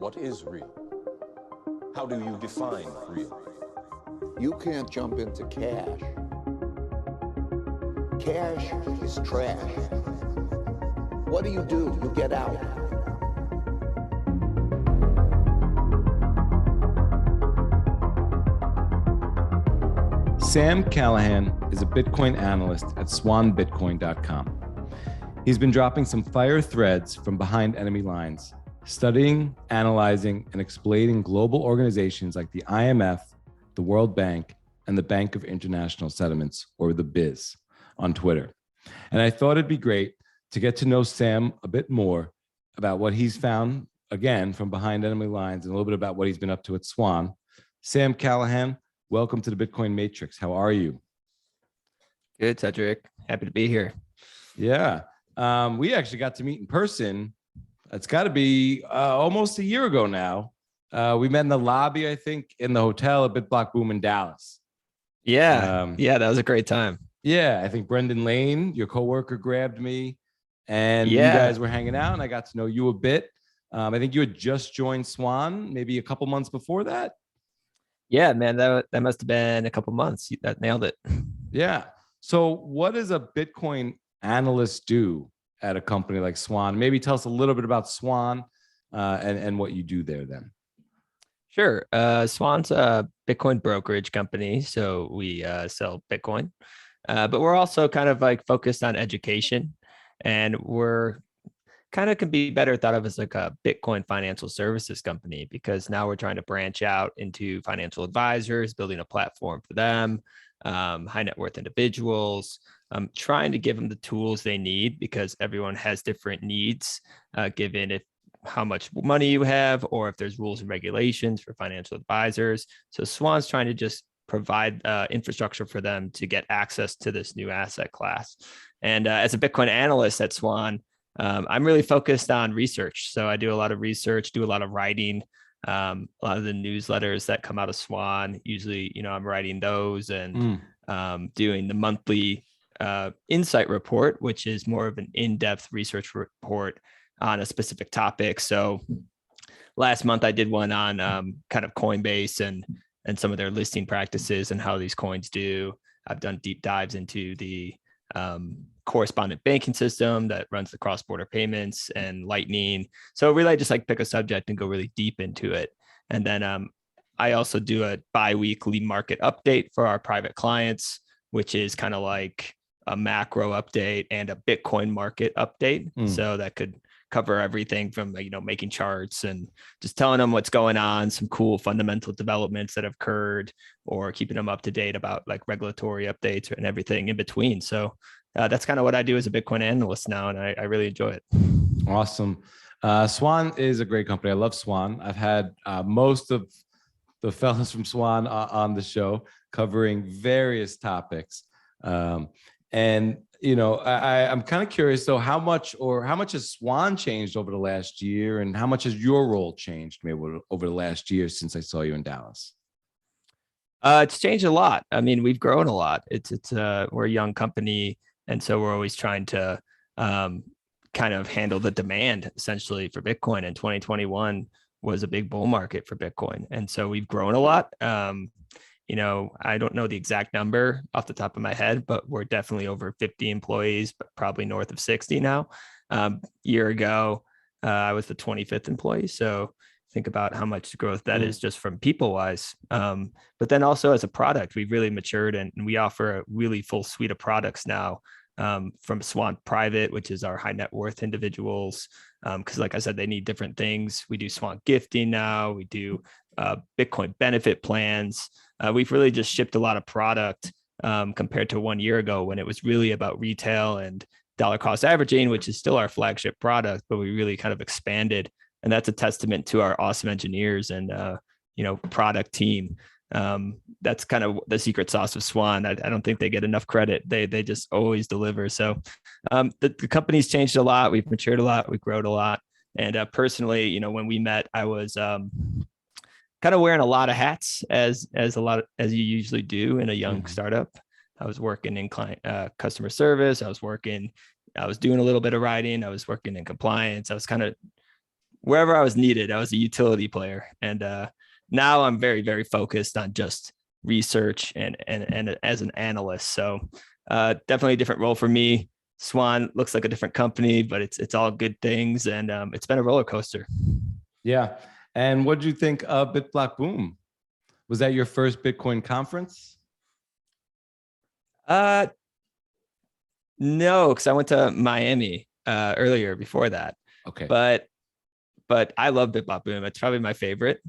What is real? How do you define real? You can't jump into cash. Cash is trash. What do? You get out. Sam Callahan is a Bitcoin analyst at SwanBitcoin.com. He's been dropping some fire threads from behind enemy lines, studying, analyzing, and explaining global organizations like the IMF, the World Bank, and the Bank of International Settlements, or the BIZ, on Twitter. And I thought it'd be great to get to know Sam a bit more about what he's found, again, from behind enemy lines, and a little bit about what he's been up to at Swan. Sam Callahan, welcome to the Bitcoin Matrix. How are you? Good, Cedric. Happy to be here. Yeah. We actually got to meet in person. It's got to be almost a year ago now. We met in the lobby, I think, in the hotel at BitBlock Boom in Dallas. Yeah. That was a great time. Yeah. I think Brendan Lane, your coworker, grabbed me and you guys were hanging out and I got to know you a bit. I think you had just joined Swan maybe a couple months before that. Yeah, man, that must have been a couple months. That nailed it. Yeah. So what does a Bitcoin analyst do at a company like Swan? Maybe tell us a little bit about Swan and what you do there then. Sure. Swan's a Bitcoin brokerage company. So we sell Bitcoin, but we're also kind of like focused on education, and we're kind of can be better thought of as like a Bitcoin financial services company, because now we're trying to branch out into financial advisors, building a platform for them, high net worth individuals, trying to give them the tools they need, because everyone has different needs, given if how much money you have, or if there's rules and regulations for financial advisors. So Swan's trying to just provide infrastructure for them to get access to this new asset class. And as a Bitcoin analyst at Swan, I'm really focused on research. So I do a lot of research, do a lot of writing, a lot of the newsletters that come out of Swan. Usually, I'm writing those and doing the monthly insight report, which is more of an in-depth research report on a specific topic. So last month I did one on kind of Coinbase and some of their listing practices and how these coins do. I've done deep dives into the correspondent banking system that runs the cross-border payments and Lightning. So really I just like pick a subject and go really deep into it. And then I also do a bi-weekly market update for our private clients, which is kind of like a macro update and a Bitcoin market update. So that could cover everything from, making charts and just telling them what's going on, some cool fundamental developments that have occurred, or keeping them up to date about like regulatory updates and everything in between. So that's kind of what I do as a Bitcoin analyst now, and I really enjoy it. Awesome. Swan is a great company. I love Swan. I've had most of the fellas from Swan on the show covering various topics. And I'm kind of curious though, how much has Swan changed over the last year, and how much has your role changed maybe over the last year since I saw you in Dallas? It's changed a lot. I mean, we've grown a lot. We're a young company, and so we're always trying to kind of handle the demand essentially for Bitcoin. And 2021 was a big bull market for Bitcoin, and so we've grown a lot. I don't know the exact number off the top of my head, but we're definitely over 50 employees, but probably north of 60 now. Year ago, I was the 25th employee. So think about how much growth that is just from people wise. But then also as a product, we've really matured, and we offer a really full suite of products now, from Swan Private, which is our high net worth individuals. Because like I said, they need different things. We do Swan Gifting now. We do Bitcoin benefit plans. We've really just shipped a lot of product compared to 1 year ago, when it was really about retail and dollar cost averaging, which is still our flagship product, but we really kind of expanded. And that's a testament to our awesome engineers and, product team. That's kind of the secret sauce of Swan. I don't think they get enough credit. They just always deliver. So the company's changed a lot. We've matured a lot. We've grown a lot. And personally, when we met, I was kind of wearing a lot of hats as you usually do in a young startup. I was working in client customer service. I was doing a little bit of writing. I was working in compliance. I was kind of wherever I was needed, I was a utility player. And now I'm very, very focused on just research and as an analyst. So definitely a different role for me. Swan looks like a different company, but it's all good things. And it's been a roller coaster. Yeah. And what did you think of BitBlock Boom? Was that your first Bitcoin conference? No, because I went to Miami earlier before that. Okay. But I love BitBlock Boom. It's probably my favorite.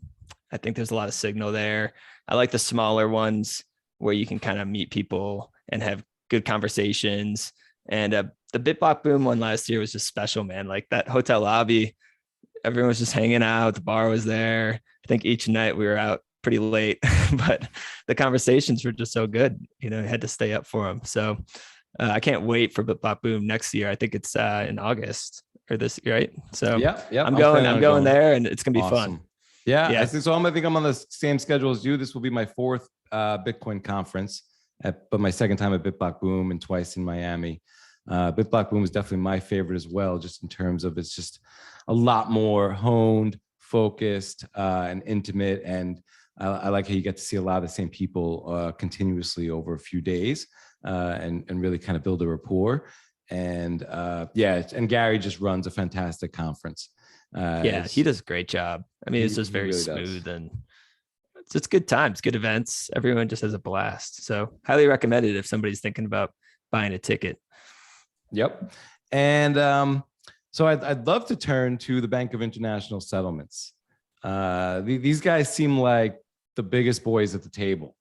I think there's a lot of signal there. I like the smaller ones where you can kind of meet people and have good conversations. And the BitBlock Boom one last year was just special, man. Like that hotel lobby, everyone was just hanging out. The bar was there. I think each night we were out pretty late, but the conversations were just so good. You know, I had to stay up for them. So I can't wait for BitBlock Boom next year. I think it's in August or this year, right? So yeah, I'm going there, and it's gonna be awesome. fun. Yeah. I think so. I think I'm on the same schedule as you. This will be my fourth Bitcoin conference, but my second time at BitBlock Boom and twice in Miami. BitBlock Boom is definitely my favorite as well, just in terms of it's just a lot more honed, focused, and intimate. And I like how you get to see a lot of the same people continuously over a few days and really kind of build a rapport. And and Gary just runs a fantastic conference. He does a great job. I mean, it's just very really smooth and it's good times, good events. Everyone just has a blast. So highly recommend it if somebody's thinking about buying a ticket. Yep. And so I'd love to turn to the Bank of International Settlements. These guys seem like the biggest boys at the table.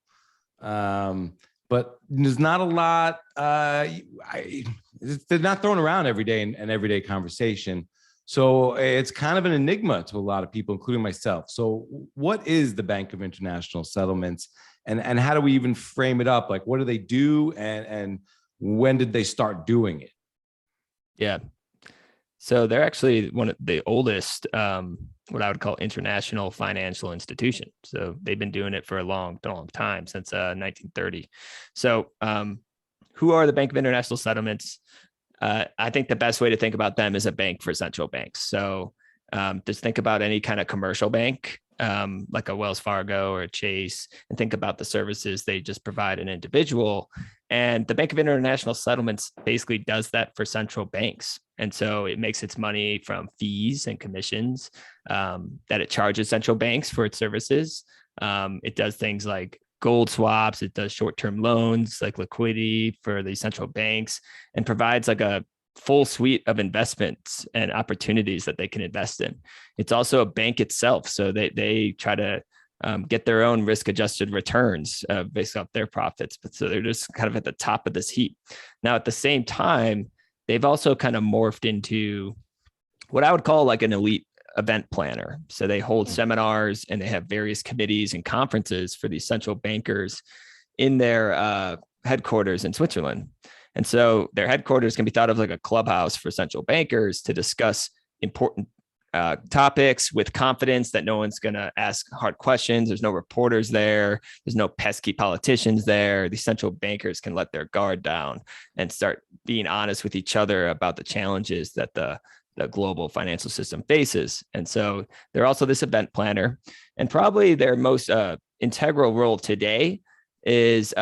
But there's not a lot, they're not thrown around every day in everyday conversation. So it's kind of an enigma to a lot of people, including myself. So what is the Bank of International Settlements and how do we even frame it up? Like, what do they do and when did they start doing it? Yeah. So they're actually one of the oldest, what I would call international financial institution. So they've been doing it for a long time, since 1930. So who are the Bank of International Settlements? I think the best way to think about them is a bank for central banks. So just think about any kind of commercial bank, like a Wells Fargo or a Chase, and think about the services they just provide an individual. And the Bank of International Settlements basically does that for central banks. And so it makes its money from fees and commissions that it charges central banks for its services. It does things like gold swaps. It does short-term loans, like liquidity for the central banks, and provides like a full suite of investments and opportunities that they can invest in. It's also a bank itself. So they try to get their own risk-adjusted returns based off their profits. But so they're just kind of at the top of this heap. Now, at the same time, they've also kind of morphed into what I would call like an elite event planner. So they hold seminars and they have various committees and conferences for these central bankers in their headquarters in Switzerland. And so their headquarters can be thought of like a clubhouse for central bankers to discuss important topics with confidence that no one's going to ask hard questions. There's no reporters there. There's no pesky politicians there. These central bankers can let their guard down and start being honest with each other about the challenges that the global financial system faces. And so they're also this event planner. And probably their most integral role today is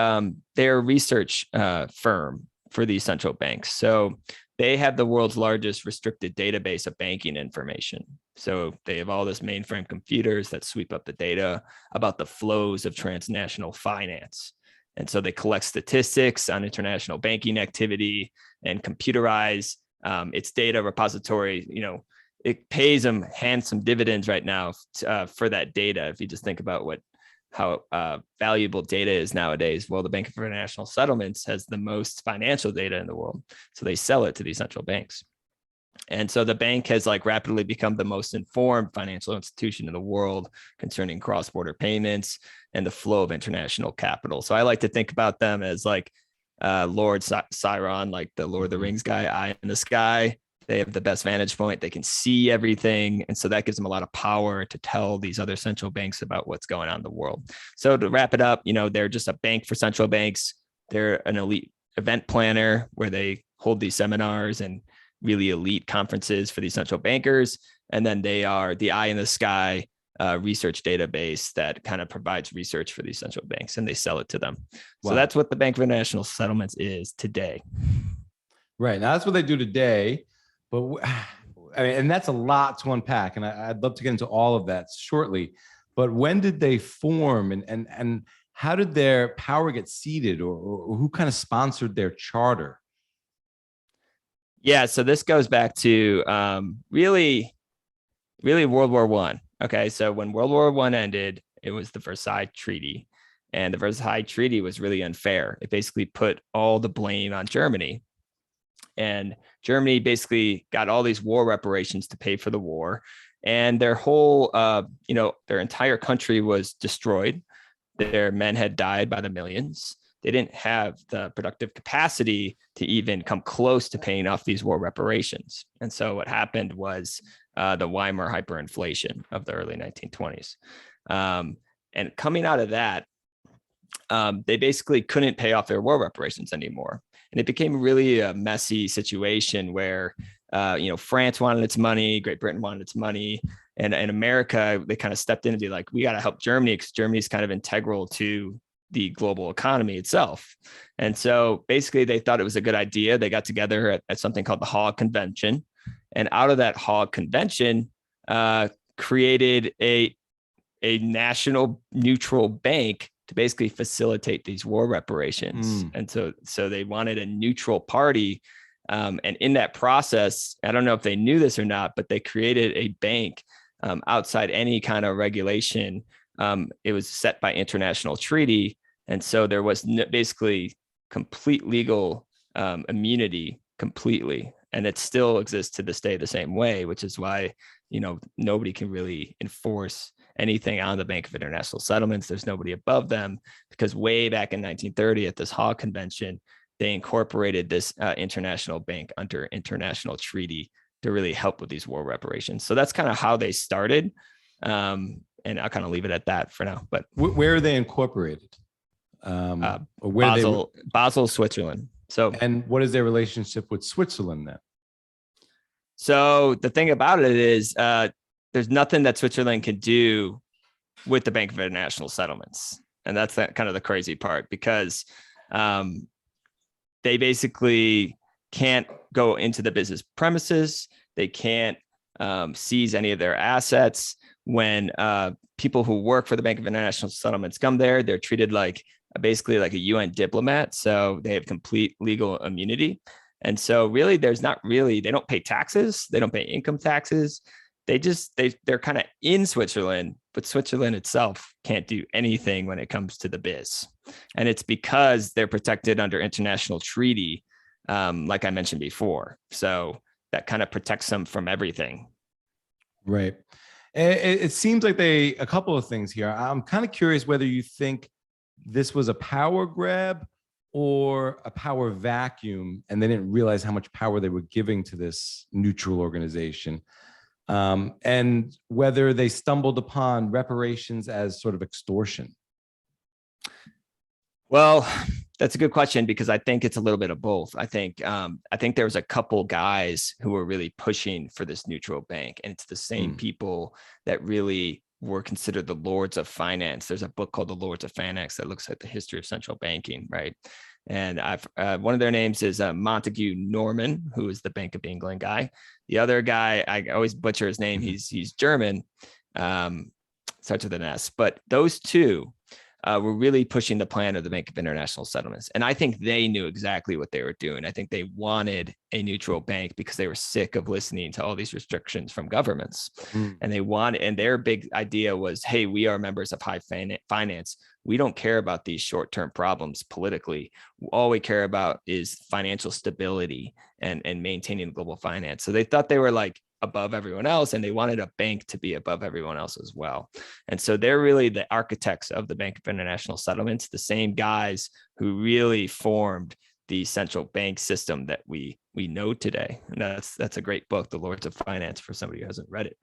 their research firm for these central banks. So they have the world's largest restricted database of banking information. So they have all this mainframe computers that sweep up the data about the flows of transnational finance. And so they collect statistics on international banking activity and computerize its data repository. You know, it pays them handsome dividends right now for that data. If you just think about how valuable data is nowadays. Well, the Bank of International Settlements has the most financial data in the world. So they sell it to these central banks. And so the bank has like rapidly become the most informed financial institution in the world concerning cross-border payments and the flow of international capital. So I like to think about them as like Lord Sauron, like the Lord of the Rings guy, eye in the sky. They have the best vantage point. They can see everything. And so that gives them a lot of power to tell these other central banks about what's going on in the world. So to wrap it up, you know, they're just a bank for central banks. They're an elite event planner where they hold these seminars and really elite conferences for these central bankers. And then they are the eye in the sky research database that kind of provides research for these central banks, and they sell it to them. Wow. So that's what the Bank of International Settlements is today. Right. Now that's what they do today. But I mean, and that's a lot to unpack. And I'd love to get into all of that shortly. But when did they form, and how did their power get seeded, or who kind of sponsored their charter? Yeah, so this goes back to really World War I. Okay, so when World War I ended, it was the Versailles Treaty, and the Versailles Treaty was really unfair. It basically put all the blame on Germany, and Germany basically got all these war reparations to pay for the war, and their whole, their entire country was destroyed. Their men had died by the millions. They didn't have the productive capacity to even come close to paying off these war reparations. And so what happened was the Weimar hyperinflation of the early 1920s. And coming out of that, they basically couldn't pay off their war reparations anymore. And it became really a messy situation where, France wanted its money, Great Britain wanted its money, and America, they kind of stepped in and be like, we got to help Germany because Germany is kind of integral to the global economy itself. And so basically they thought it was a good idea. They got together at something called the Hague Convention. And out of that Hague Convention, created a national neutral bank to basically facilitate these war reparations. And so they wanted a neutral party. And in that process, I don't know if they knew this or not, but they created a bank outside any kind of regulation. It was set by international treaty. And so there was basically complete legal immunity completely. And it still exists to this day the same way, which is why, nobody can really enforce anything on the Bank of International Settlements. There's nobody above them, because way back in 1930 at this Hague Convention, they incorporated this international bank under international treaty to really help with these war reparations. So that's kind of how they started. And I'll kind of leave it at that for now. But where are they incorporated? Or where Basel, Switzerland. So, and what is their relationship with Switzerland then? So the thing about it is, there's nothing that Switzerland can do with the Bank of International Settlements, and that's kind of the crazy part, because they basically can't go into the business premises. They can't seize any of their assets. When people who work for the Bank of International Settlements come there, they're treated basically like a UN diplomat. So they have complete legal immunity. And so really, they don't pay taxes. They don't pay income taxes. They're kind of in Switzerland, but Switzerland itself can't do anything when it comes to the biz. And it's because they're protected under international treaty, like I mentioned before. So that kind of protects them from everything. Right. It seems like a couple of things here. I'm kind of curious whether you think this was a power grab or a power vacuum, and they didn't realize how much power they were giving to this neutral organization, and whether they stumbled upon reparations as sort of extortion. Well, that's a good question, because I think it's a little bit of both. I think there was a couple guys who were really pushing for this neutral bank, and it's the same people that really were considered the lords of finance. There's a book called The Lords of Finance that looks at the history of central banking, right? And one of their names is Montague Norman, who is the Bank of England guy. The other guy, I always butcher his name. He's German, starts with an S. But those two were really pushing the plan of the Bank of International Settlements. And I think they knew exactly what they were doing. I think they wanted a neutral bank because they were sick of listening to all these restrictions from governments. And their big idea was, hey, we are members of high finance. We don't care about these short-term problems politically. All we care about is financial stability and maintaining global finance. So they thought they were above everyone else, and they wanted a bank to be above everyone else as well. And so they're really the architects of the Bank of International Settlements, the same guys who really formed the central bank system that we know today. And that's a great book, The Lords of Finance, for somebody who hasn't read it.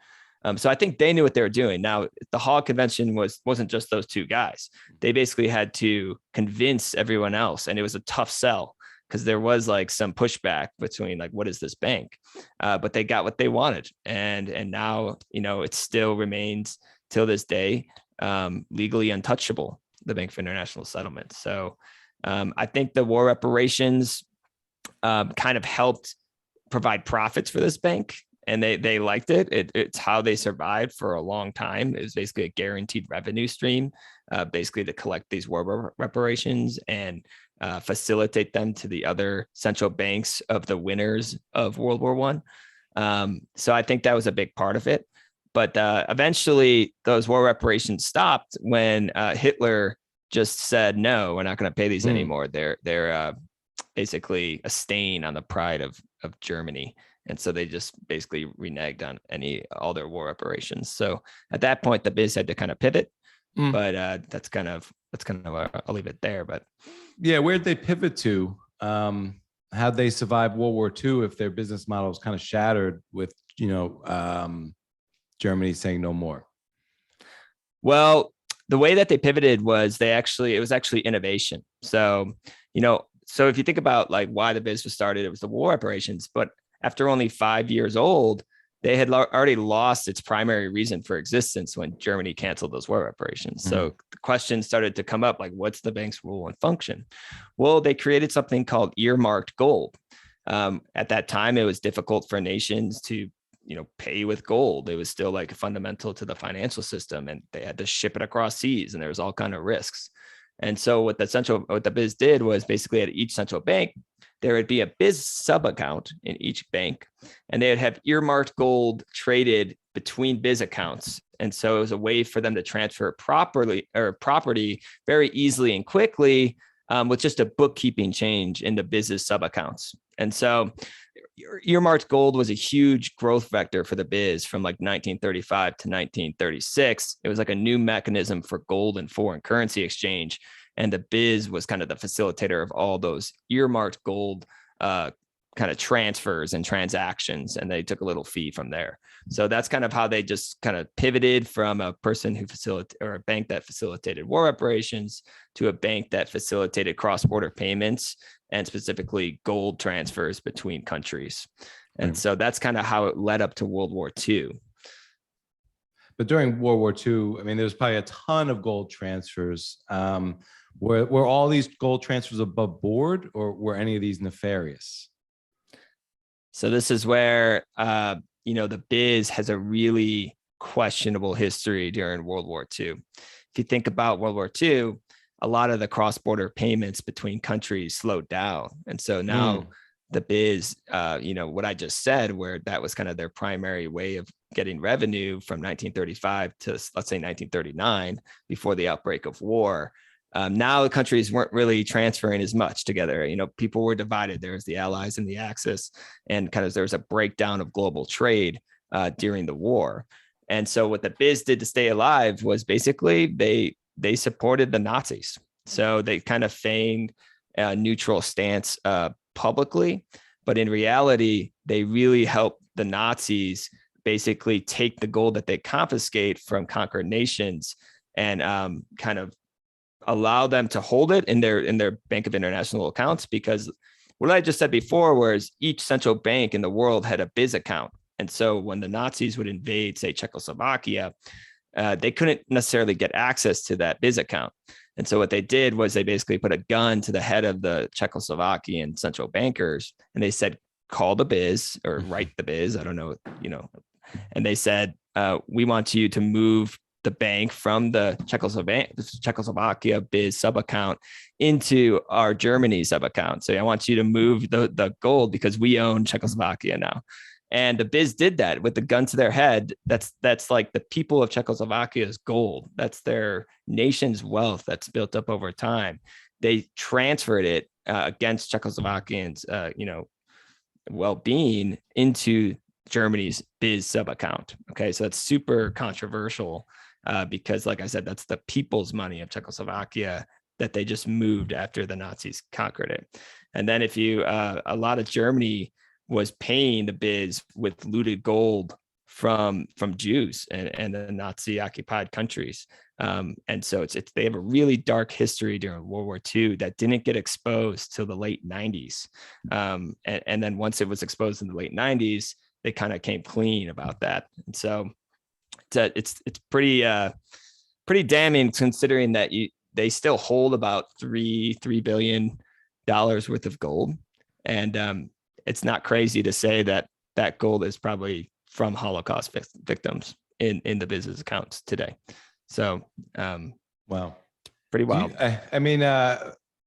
So I think they knew what they were doing. Now, the Hague Convention wasn't just those two guys. They basically had to convince everyone else, and it was a tough sell. because there was like some pushback between like, what is this bank? But they got what they wanted. And now, it still remains till this day legally untouchable, the Bank for International Settlement. So I think the war reparations kind of helped provide profits for this bank, and they liked it. It's how they survived for a long time. It was basically a guaranteed revenue stream, basically to collect these war reparations and facilitate them to the other central banks of the winners of World War I. So I think that was a big part of it. But eventually, those war reparations stopped when Hitler just said, "No, we're not going to pay these anymore. They're basically a stain on the pride of Germany." And so they just basically reneged on all their war reparations. So at that point, the biz had to kind of pivot. But that's kind of I'll leave it there. But yeah, where'd they pivot to? How'd they survive World War II if their business model was kind of shattered with Germany saying no more? Well, the way that they pivoted was it was actually innovation. So, so if you think about like why the biz was started, it was the war reparations. But after only 5 years old, they had already lost its primary reason for existence when Germany canceled those war reparations. So the question started to come up, like, what's the bank's role and function? Well, they created something called earmarked gold. At that time, it was difficult for nations to pay with gold. It was still like fundamental to the financial system, and they had to ship it across seas, and there was all kind of risks. And so what the biz did was basically at each central bank, there would be a biz sub account in each bank, and they would have earmarked gold traded between biz accounts. And so it was a way for them to transfer property very easily and quickly with just a bookkeeping change into business sub accounts. And so earmarked gold was a huge growth vector for the biz from like 1935 to 1936. It was like a new mechanism for gold and foreign currency exchange. And the biz was kind of the facilitator of all those earmarked gold kind of transfers and transactions. And they took a little fee from there. So that's kind of how they just kind of pivoted from a person who or a bank that facilitated war reparations to a bank that facilitated cross-border payments and specifically gold transfers between countries. And so that's kind of how it led up to World War II. But during World War II, I mean, there's probably a ton of gold transfers. Were all these gold transfers above board, or were any of these nefarious? So this is where, the biz has a really questionable history during World War II. If you think about World War II, a lot of the cross-border payments between countries slowed down. And so now the biz, what I just said, where that was kind of their primary way of getting revenue from 1935 to, let's say, 1939, before the outbreak of war. Now the countries weren't really transferring as much together. People were divided. There was the Allies and the Axis, and kind of there was a breakdown of global trade during the war. And so what the biz did to stay alive was basically they supported the Nazis. So they kind of feigned a neutral stance publicly, but in reality, they really helped the Nazis basically take the gold that they confiscate from conquered nations and kind of allow them to hold it in their Bank of International accounts, because what I just said before was each central bank in the world had a biz account. And so when the Nazis would invade, say, Czechoslovakia, they couldn't necessarily get access to that biz account. And so what they did was they basically put a gun to the head of the Czechoslovakian central bankers, and they said, call the biz or write the biz. I don't know, and they said, we want you to move the bank from the Czechoslovakia biz sub account into our Germany sub account. So I want you to move the gold because we own Czechoslovakia now. And the biz did that with the gun to their head. That's like the people of Czechoslovakia's gold. That's their nation's wealth that's built up over time. They transferred it against Czechoslovakians, well-being into Germany's biz sub account. Okay, so that's super controversial because, like I said, that's the people's money of Czechoslovakia that they just moved after the Nazis conquered it. And then if you, a lot of Germany was paying the biz with looted gold from Jews and the Nazi occupied countries. And so they have a really dark history during World War II that didn't get exposed till the late 90s. And then once it was exposed in the late 90s, they kind of came clean about that. And so it's pretty damning, considering that they still hold about $3 billion worth of gold. And it's not crazy to say that gold is probably from Holocaust victims in the business accounts today. So, wow, pretty wild.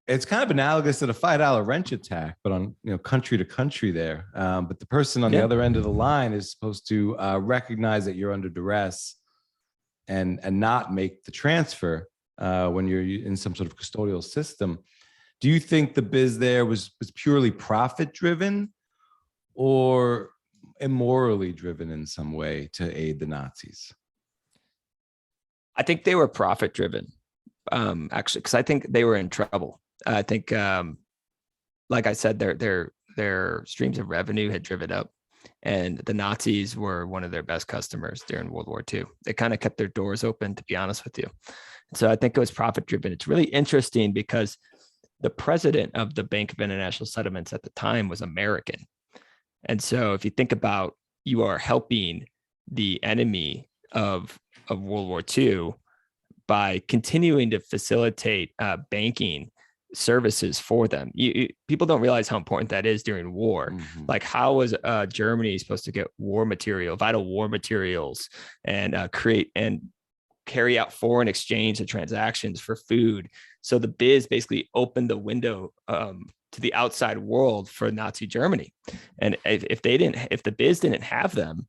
It's kind of analogous to the $5 wrench attack, but on country to country there. But the person on the other end of the line is supposed to recognize that you're under duress and not make the transfer when you're in some sort of custodial system. Do you think the biz there was purely profit driven or immorally driven in some way to aid the Nazis? I think they were profit driven, actually, because I think they were in trouble. I think, like I said, their streams of revenue had driven up, and the Nazis were one of their best customers during World War II. They kind of kept their doors open, to be honest with you. So I think it was profit driven. It's really interesting because the president of the Bank of International Settlements at the time was American. And so if you think about, you are helping the enemy of World War II by continuing to facilitate banking services for them. People don't realize how important that is during war. Mm-hmm. Like, how was Germany supposed to get war material, vital war materials, and create and carry out foreign exchange and transactions for food? So the biz basically opened the window to the outside world for Nazi Germany. And if the biz didn't have them,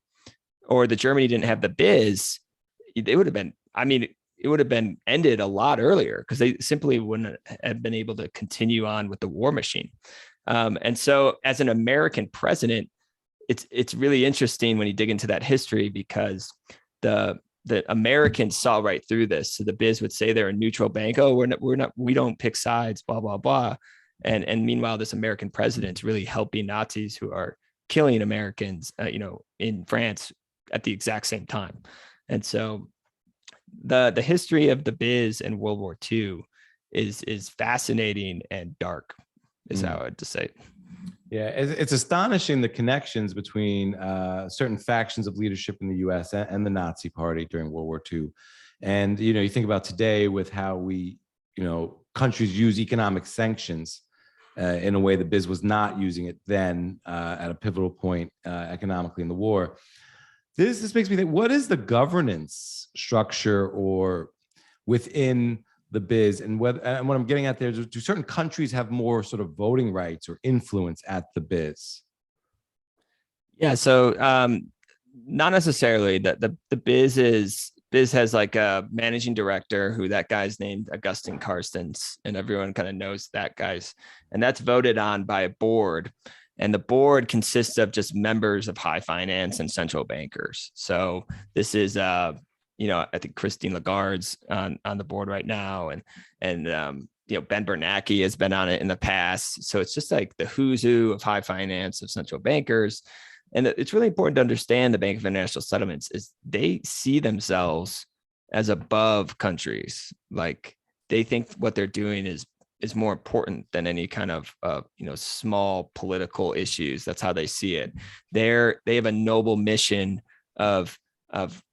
or the Germany didn't have the biz, it would have been ended a lot earlier, because they simply wouldn't have been able to continue on with the war machine. And so as an American president, it's really interesting when you dig into that history, because the Americans saw right through this. So the biz would say they're a neutral bank. Oh, we don't pick sides, blah, blah, blah. And meanwhile, this American president's really helping Nazis who are killing Americans, in France at the exact same time. And so the history of the biz in World War II is fascinating and dark, is how I'd say it. Yeah, it's astonishing the connections between certain factions of leadership in the U.S. and the Nazi Party during World War II. And, you think about today with how countries use economic sanctions in a way the biz was not using it then at a pivotal point economically in the war. This makes me think, what is the governance structure or within the biz, and what I'm getting at there is, do certain countries have more sort of voting rights or influence at the biz? Yeah, so not necessarily. The biz has like a managing director, who that guy's named Augustin Carstens, and everyone kind of knows that guy's, and that's voted on by a board. And the board consists of just members of high finance and central bankers. So this is, I think Christine Lagarde's on the board right now, and Ben Bernanke has been on it in the past. So it's just like the who's who of high finance, of central bankers. And it's really important to understand the Bank of International Settlements is they see themselves as above countries. Like, they think what they're doing is more important than any kind of small political issues. That's how they see it. They have a noble mission of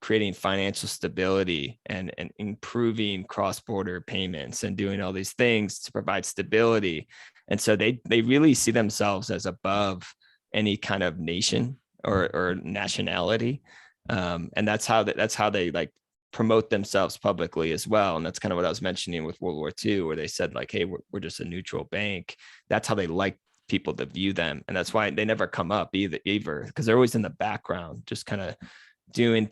creating financial stability and improving cross-border payments and doing all these things to provide stability. And so they really see themselves as above any kind of nation or nationality. And that's how they like promote themselves publicly as well. And that's kind of what I was mentioning with World War II, where they said like, hey, we're just a neutral bank. That's how they like people to view them. And that's why they never come up either, because they're always in the background, just kind of doing,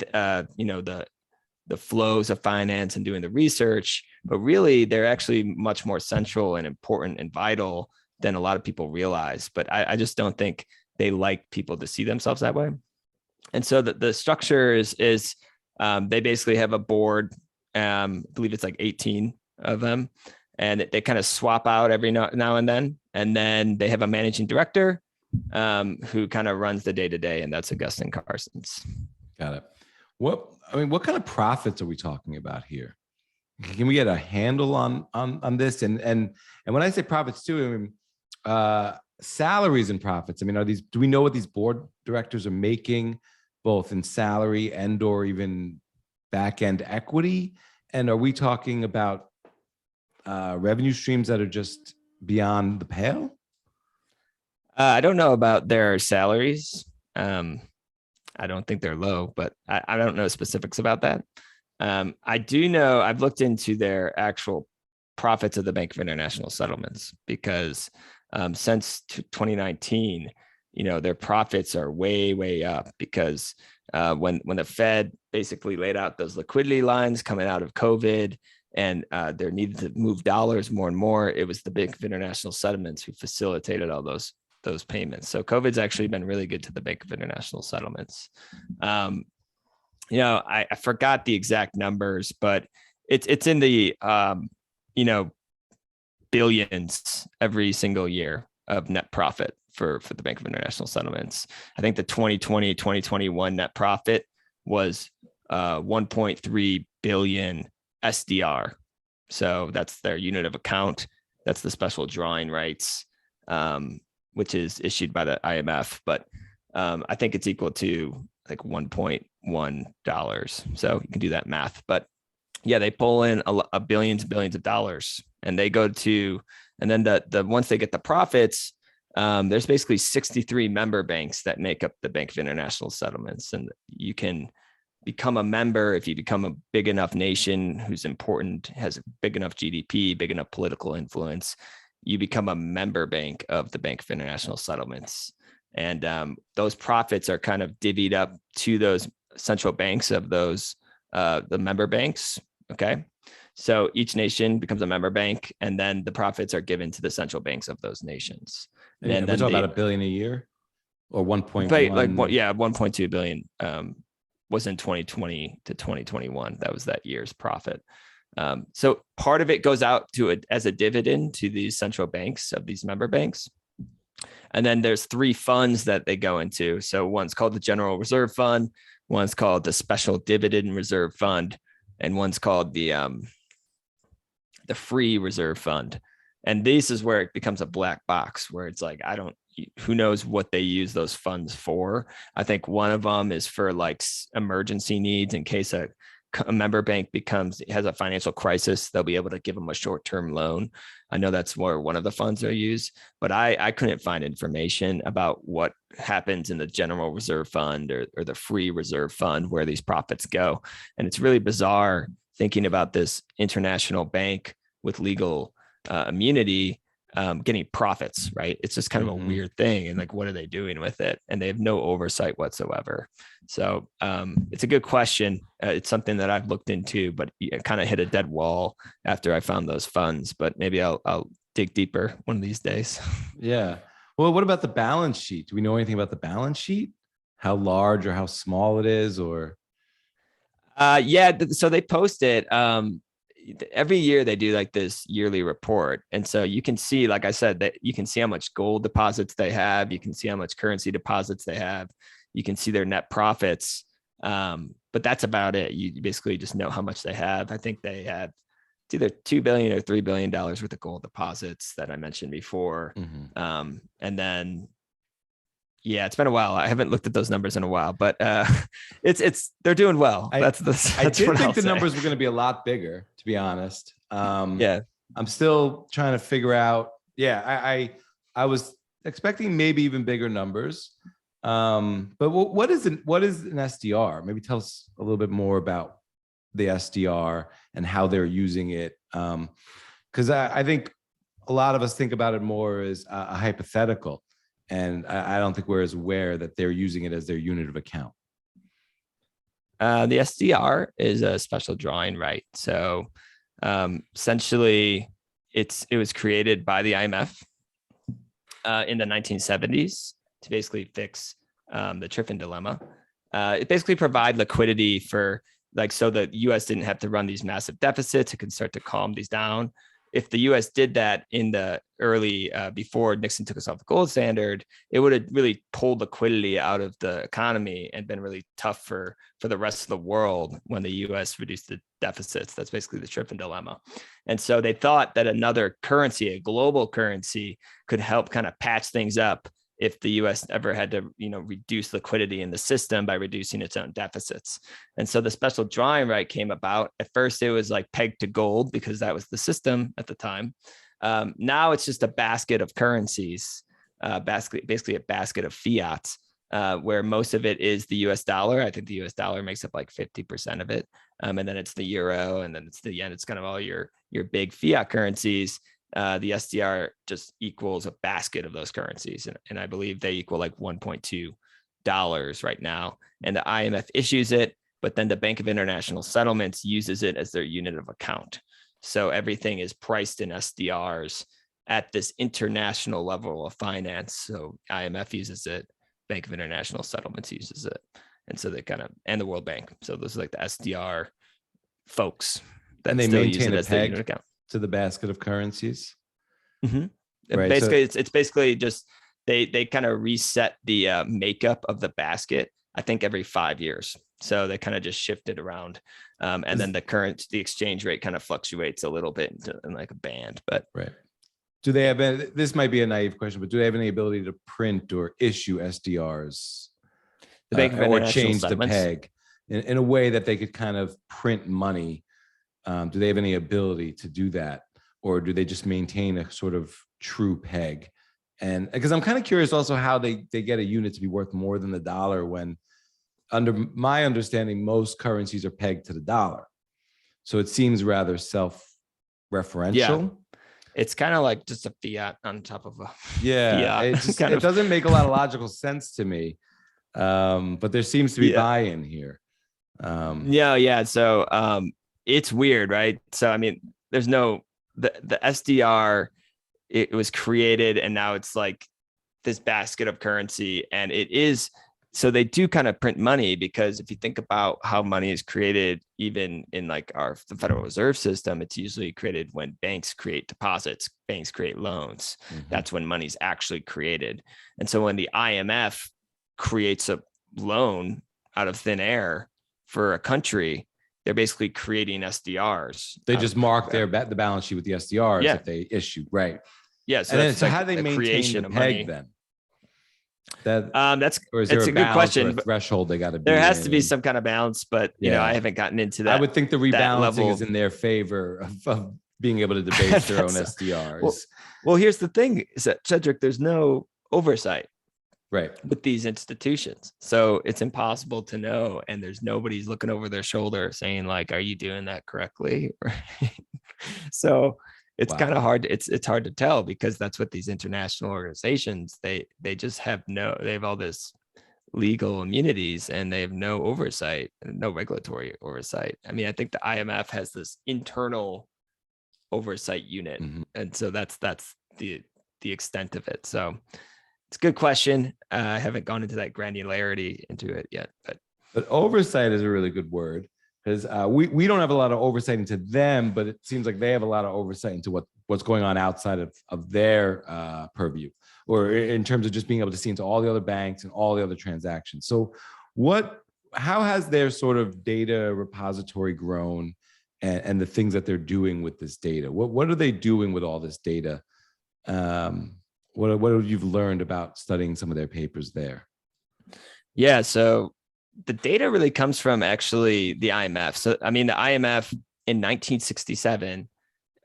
the flows of finance and doing the research, but really they're actually much more central and important and vital than a lot of people realize. But I just don't think they like people to see themselves that way. And so the structure is they basically have a board. I believe it's like 18 of them, and they kind of swap out every now and then. And then they have a managing director who kind of runs the day to day, and that's Augustin Carstens. Got it. What kind of profits are we talking about here? Can we get a handle on this? And when I say profits too, I mean, salaries and profits. I mean, do we know what these board directors are making, both in salary and or even back end equity? And are we talking about revenue streams that are just beyond the pale? I don't know about their salaries. I don't think they're low, but I don't know specifics about that. I do know I've looked into their actual profits of the Bank of International Settlements, because since 2019, their profits are way up, because when the Fed basically laid out those liquidity lines coming out of COVID, and they're needed to move dollars more and more, it was the Bank of International Settlements who facilitated all those payments. So COVID's actually been really good to the Bank of International Settlements. I forgot the exact numbers, but it's in the billions every single year of net profit for the Bank of International Settlements. I think the 2020, 2021 net profit was 1.3 billion SDR. So that's their unit of account. That's the special drawing rights, which is issued by the IMF. But I think it's equal to like $1.1. So you can do that math. But yeah, they pull in a billions of dollars, and they go to, and then once they get the profits, there's basically 63 member banks that make up the Bank of International Settlements. And you can become a member if you become a big enough nation who's important, has a big enough GDP, big enough political influence. You become a member bank of the Bank of International Settlements. And those profits are kind of divvied up to those central banks of those, the member banks. Okay. So each nation becomes a member bank, and then the profits are given to the central banks of those nations. And we're talking about $1 billion a year, or 1.1. Like 1.2 billion was in 2020 to 2021. That was that year's profit. So part of it goes out to it as a dividend to these central banks of these member banks. And then there's 3 funds that they go into. So one's called the General Reserve Fund, one's called the Special Dividend Reserve Fund, and one's called the Free Reserve Fund. And this is where it becomes a black box, where it's like, who knows what they use those funds for. I think one of them is for like emergency needs, in case a member bank has a financial crisis, they'll be able to give them a short-term loan. I know that's where one of the funds are used, but I couldn't find information about what happens in the General Reserve Fund or the Free Reserve Fund, where these profits go. And it's really bizarre thinking about this international bank with legal immunity getting profits, right? It's just kind of a weird thing. And like, what are they doing with it? And they have no oversight whatsoever. So it's a good question. It's something that I've looked into, but it kind of hit a dead wall after I found those funds. But maybe I'll dig deeper one of these days. Yeah. Well, what about the balance sheet? Do we know anything about the balance sheet? How large or how small it is, or? So they post it. Every year they do like this yearly report. And so you can see, like I said, that you can see how much gold deposits they have. You can see how much currency deposits they have. You can see their net profits. But that's about it. You basically just know how much they have. I think they have, it's either $2 billion or $3 billion worth of gold deposits that I mentioned before. And then, yeah, it's been a while. I haven't looked at those numbers in a while, but they're doing well. I did think the numbers were going to be a lot bigger, to be honest. Yeah, I'm still trying to figure out. Yeah, I was expecting maybe even bigger numbers. But what is an SDR? Maybe tell us a little bit more about the SDR and how they're using it. Because I think a lot of us think about it more as a hypothetical. And I don't think we're as aware that they're using it as their unit of account. The SDR is a special drawing right. So essentially, it was created by the IMF in the 1970s to basically fix the Triffin dilemma. It basically provide liquidity for, like, so the U.S. didn't have to run these massive deficits. It could start to calm these down. if the US did that in the early, before Nixon took us off the gold standard, it would have really pulled liquidity out of the economy and been really tough for the rest of the world when the US reduced the deficits. That's basically the Triffin dilemma. And so they thought that another currency, a global currency, could help kind of patch things up if the US ever had to, reduce liquidity in the system by reducing its own deficits. And so the special drawing right came about. At first, it was like pegged to gold because that was the system at the time. Now it's just a basket of currencies, basically a basket of fiat, where most of it is the US dollar. I think the US dollar makes up like 50% of it. And then it's the euro, and then it's the yen. It's kind of all your big fiat currencies. The SDR just equals a basket of those currencies. And I believe they equal like $1.2 right now. And the IMF issues it, but then the Bank of International Settlements uses it as their unit of account. So everything is priced in SDRs at this international level of finance. So IMF uses it, Bank of International Settlements uses it. And so they and the World Bank. So those are like the SDR folks. And they maintain a peg to the basket of currencies. Mm-hmm. Right, basically, so it's basically just they kind of reset the makeup of the basket, I think, every 5 years. So they kind of just shift it around, and then the exchange rate kind of fluctuates a little bit in like a band. But right, do they have? This might be a naive question, but do they have any ability to print or issue SDRs, the Bank of or International change the Settlements? peg in a way that they could kind of print money? Do they have any ability to do that, or do they just maintain a sort of true peg? And because I'm kind of curious also how they get a unit to be worth more than the dollar, when under my understanding, most currencies are pegged to the dollar. So it seems rather self-referential. Yeah. It's kind of like just a fiat on top of a fiat. It doesn't make a lot of logical sense to me. But there seems to be buy-in here. Yeah. So it's weird, right? So, I mean, there's the SDR, it was created, and now it's like this basket of currency. And it is, so they do kind of print money, because if you think about how money is created, even in like the Federal Reserve System, it's usually created when banks create deposits, banks create loans. Mm-hmm. That's when money's actually created. And so when the IMF creates a loan out of thin air for a country, they're basically creating SDRs. They just mark the balance sheet with the SDRs if they issue, right? Yeah. So how do they maintain the peg then? That's a good question. Or a threshold they got to be. There has to be some kind of balance, but I haven't gotten into that. I would think the rebalancing is in their favor of being able to debate their own SDRs. Well, here's the thing: is that, Cedric, there's no oversight. Right. With these institutions. So it's impossible to know. And there's nobody's looking over their shoulder saying like, are you doing that correctly? So it's kind of hard. It's hard to tell, because that's what these international organizations, they just have they have all this legal immunities, and they have no oversight, no regulatory oversight. I mean, I think the IMF has this internal oversight unit. Mm-hmm. And so that's the extent of it. So it's a good question. I haven't gone into that granularity into it yet, but oversight is a really good word, because we don't have a lot of oversight into them, but it seems like they have a lot of oversight into what's going on outside of their purview, or in terms of just being able to see into all the other banks and all the other transactions. So how has their sort of data repository grown, and the things that they're doing with this data? What are they doing with all this data? What have you learned about studying some of their papers there? Yeah, so the data really comes from actually the IMF. So, I mean, the IMF in 1967,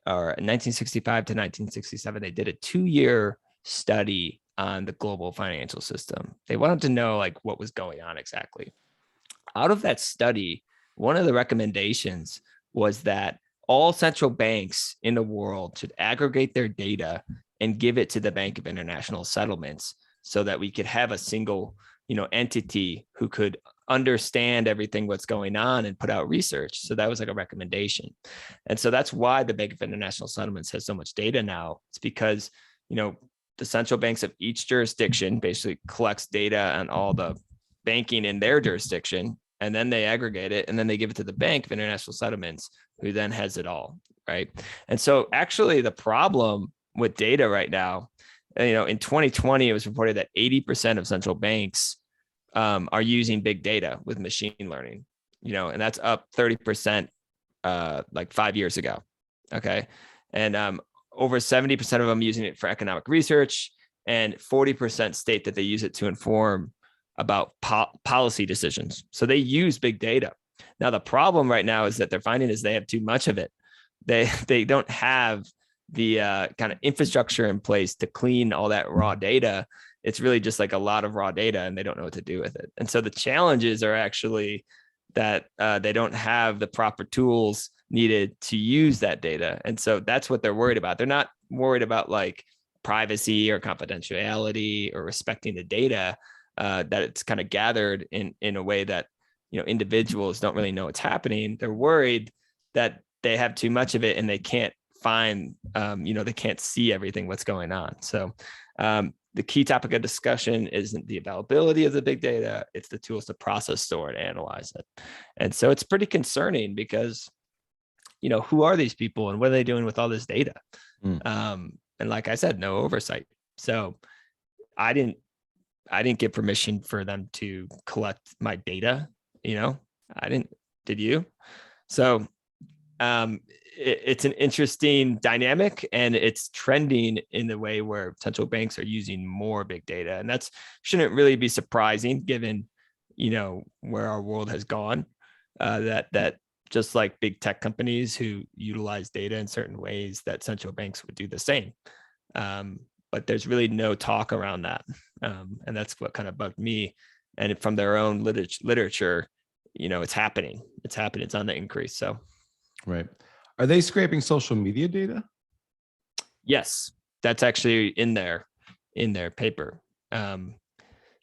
or 1965 to 1967, they did a 2-year study on the global financial system. They wanted to know like what was going on exactly. Out of that study, one of the recommendations was that all central banks in the world should aggregate their data and give it to the Bank of International Settlements, so that we could have a single, entity who could understand everything what's going on and put out research. So that was like a recommendation. And so that's why the Bank of International Settlements has so much data now. It's because, the central banks of each jurisdiction basically collects data on all the banking in their jurisdiction, and then they aggregate it, and then they give it to the Bank of International Settlements, who then has it all, right? And so actually the problem with data right now, in 2020, it was reported that 80% of central banks are using big data with machine learning, and that's up 30% like 5 years ago. Okay. And over 70% of them using it for economic research, and 40% state that they use it to inform about policy decisions. So they use big data. Now, the problem right now is that they're finding is they have too much of it. They don't have the kind of infrastructure in place to clean all that raw data. It's really just like a lot of raw data, and they don't know what to do with it. And so the challenges are actually that they don't have the proper tools needed to use that data. And so that's what they're worried about. They're not worried about like privacy or confidentiality or respecting the data that it's kind of gathered in a way that, individuals don't really know what's happening. They're worried that they have too much of it and they can't find, they can't see everything what's going on. So the key topic of discussion isn't the availability of the big data, it's the tools to process, store, and analyze it. And so it's pretty concerning because, who are these people and what are they doing with all this data? And like I said, no oversight. So I didn't get permission for them to collect my data. I didn't, did you? So it's an interesting dynamic, and it's trending in the way where central banks are using more big data. And that's shouldn't really be surprising given, where our world has gone, that just like big tech companies who utilize data in certain ways, that central banks would do the same. But there's really no talk around that. And that's what kind of bugged me. And from their own literature, it's happening. It's happening. It's on the increase. So, right. Are they scraping social media data? Yes, that's actually in their paper.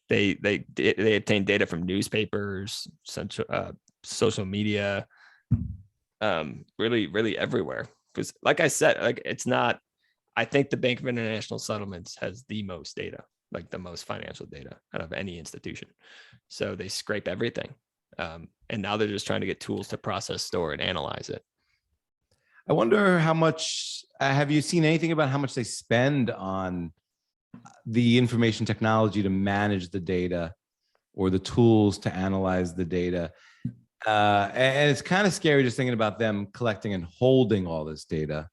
They obtain data from newspapers, social media, really everywhere. Because like I said, like it's not. I think the Bank of International Settlements has the most data, like the most financial data out of any institution. So they scrape everything. And now they're just trying to get tools to process, store, and analyze it. I wonder how much, have you seen anything about how much they spend on the information technology to manage the data or the tools to analyze the data? And it's kind of scary just thinking about them collecting and holding all this data.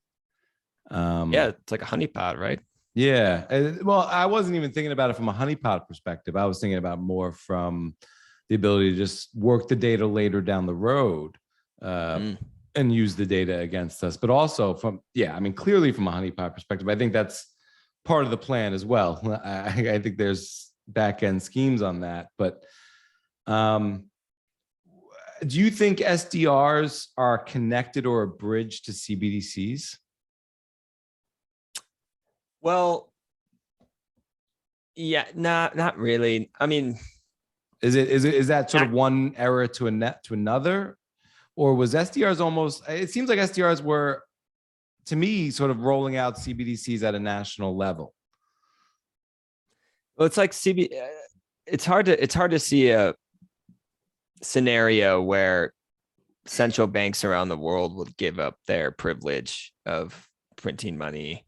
Yeah, it's like a honeypot, right? Yeah. Well, I wasn't even thinking about it from a honeypot perspective. I was thinking about more from the ability to just work the data later down the road and use the data against us. But also clearly from a honeypot perspective, I think that's part of the plan as well. I think there's back-end schemes on that. But do you think SDRs are connected or a bridge to CBDCs? Well, yeah, not really. I mean, is that sort of one era to another, or was SDRs almost? It seems like SDRs were, to me, sort of rolling out CBDCs at a national level. Well, it's like it's hard to see a scenario where central banks around the world would give up their privilege of printing money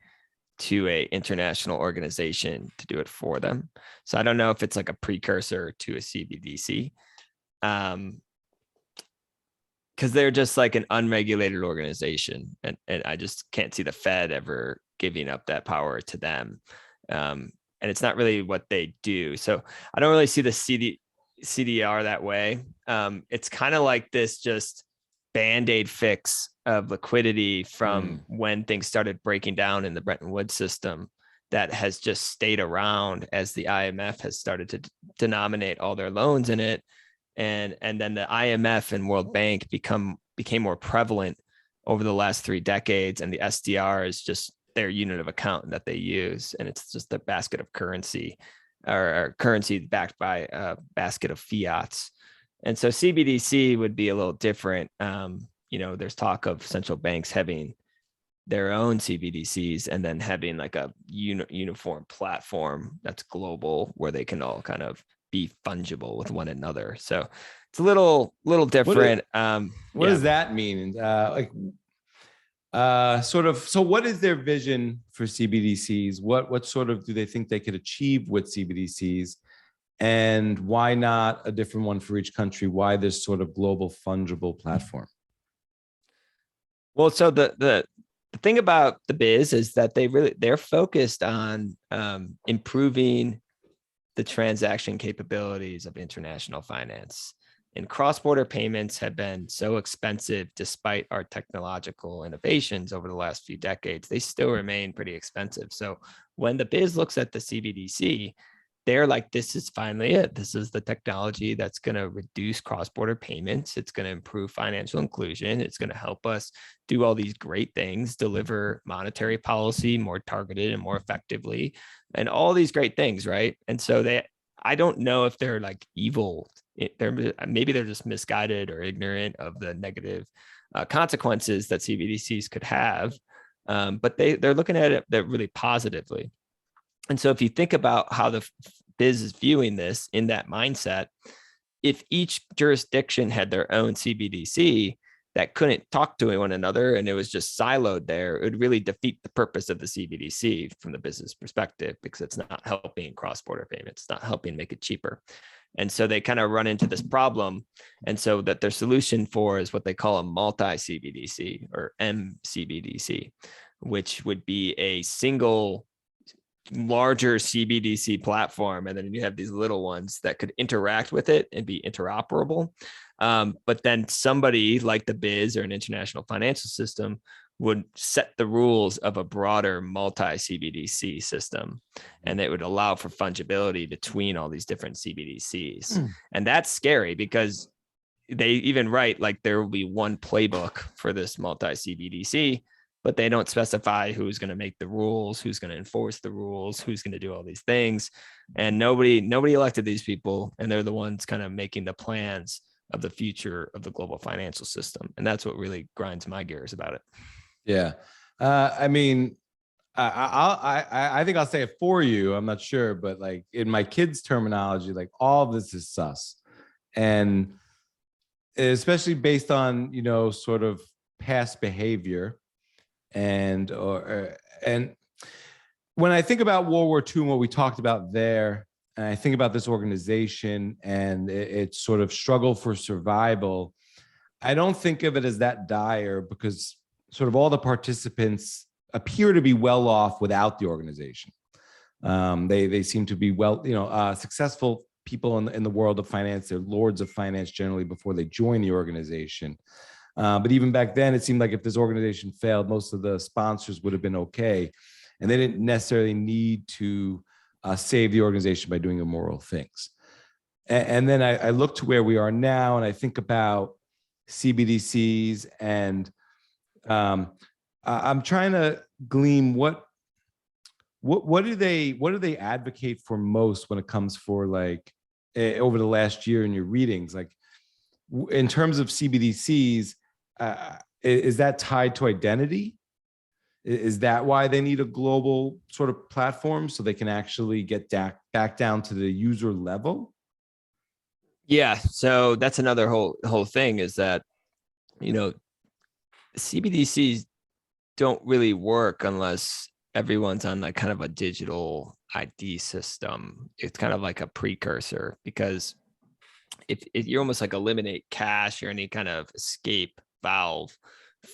to a international organization to do it for them. So I don't know if it's like a precursor to a CBDC, because they're just like an unregulated organization, and I just can't see the Fed ever giving up that power to them. And it's not really what they do. So I don't really see the CDR that way. It's kind of like this just Band-Aid fix of liquidity from when things started breaking down in the Bretton Woods system that has just stayed around as the IMF has started to denominate all their loans in it. And then the IMF and World Bank became more prevalent over the last 3 decades. And the SDR is just their unit of account that they use. And it's just a basket of currency or currency backed by a basket of fiats. And so CBDC would be a little different. There's talk of central banks having their own CBDCs and then having like a uniform platform that's global where they can all kind of be fungible with one another. So it's a little different. What does that mean? So what is their vision for CBDCs? What sort of do they think they could achieve with CBDCs? And why not a different one for each country? Why this sort of global fungible platform? Well, so the thing about the biz is that they're focused on improving the transaction capabilities of international finance. And cross-border payments have been so expensive despite our technological innovations over the last few decades. They still remain pretty expensive. So when the biz looks at the CBDC, they're like, this is finally it. This is the technology that's going to reduce cross-border payments. It's going to improve financial inclusion. It's going to help us do all these great things, deliver monetary policy more targeted and more effectively, and all these great things, right? And so I don't know if they're like evil. Maybe they're just misguided or ignorant of the negative consequences that CBDCs could have, but they're looking at it really positively. And so if you think about how the biz is viewing this in that mindset, if each jurisdiction had their own CBDC that couldn't talk to one another and it was just siloed there, it would really defeat the purpose of the CBDC from the business perspective, because it's not helping cross-border payments, it's not helping make it cheaper. And so they kind of run into this problem. And so that their solution for is what they call a multi-CBDC or MCBDC, which would be a single larger CBDC platform, and then you have these little ones that could interact with it and be interoperable. But then somebody like the biz or an international financial system would set the rules of a broader multi-CBDC system, and it would allow for fungibility between all these different CBDCs. And that's scary because they even write like there will be one playbook for this multi-CBDC, but they don't specify who's going to make the rules, who's going to enforce the rules, who's going to do all these things. And nobody elected these people, and they're the ones kind of making the plans of the future of the global financial system. And that's what really grinds my gears about it. Yeah. I mean, I think I'll say it for you. I'm not sure, but like in my kids' terminology, like all of this is sus. And especially based on, sort of past behavior. And when I think about World War II and what we talked about there, and I think about this organization and its sort of struggle for survival, I don't think of it as that dire, because sort of all the participants appear to be well off without the organization. They seem to be successful people in the world of finance. They're lords of finance generally before they join the organization. But even back then, it seemed like if this organization failed, most of the sponsors would have been okay. And they didn't necessarily need to save the organization by doing immoral things. And then I look to where we are now, and I think about CBDCs, and I'm trying to glean what do they advocate for most when it comes for like over the last year in your readings, like in terms of CBDCs. Is that tied to identity? Is that why they need a global sort of platform so they can actually get back down to the user level? Yeah. So that's another whole thing, is that, CBDCs don't really work unless everyone's on like kind of a digital ID system. It's kind of like a precursor, because if you almost like eliminate cash or any kind of escape valve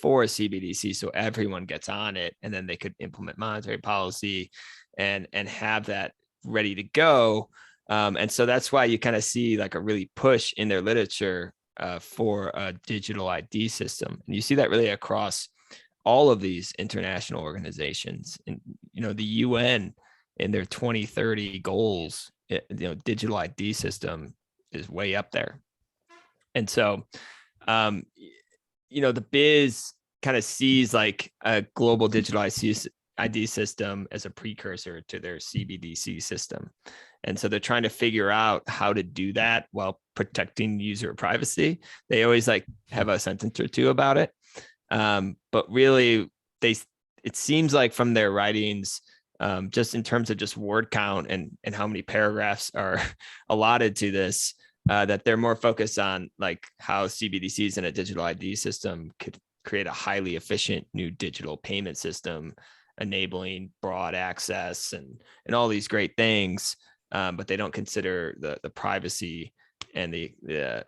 for a CBDC, so everyone gets on it, and then they could implement monetary policy and have that ready to go. And so that's why you kind of see like a really push in their literature for a digital ID system. And you see that really across all of these international organizations. And, the UN in their 2030 goals, digital ID system is way up there. And so, the biz kind of sees like a global digital ID system as a precursor to their CBDC system. And so they're trying to figure out how to do that while protecting user privacy. They always like have a sentence or two about it. But really it seems like from their writings, just in terms of just word count and how many paragraphs are allotted to this, that they're more focused on like how CBDCs and a digital ID system could create a highly efficient new digital payment system, enabling broad access and all these great things, but they don't consider the privacy and the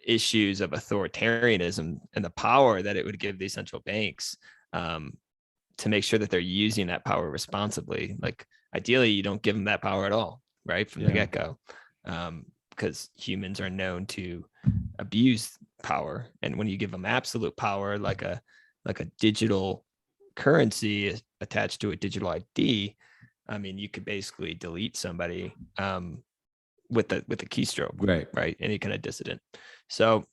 issues of authoritarianism and the power that it would give these central banks, to make sure that they're using that power responsibly. Like ideally, you don't give them that power at all, right, from the get-go, because humans are known to abuse power. And when you give them absolute power, like a digital currency attached to a digital ID, I mean, you could basically delete somebody with a keystroke, right? Any kind of dissident. So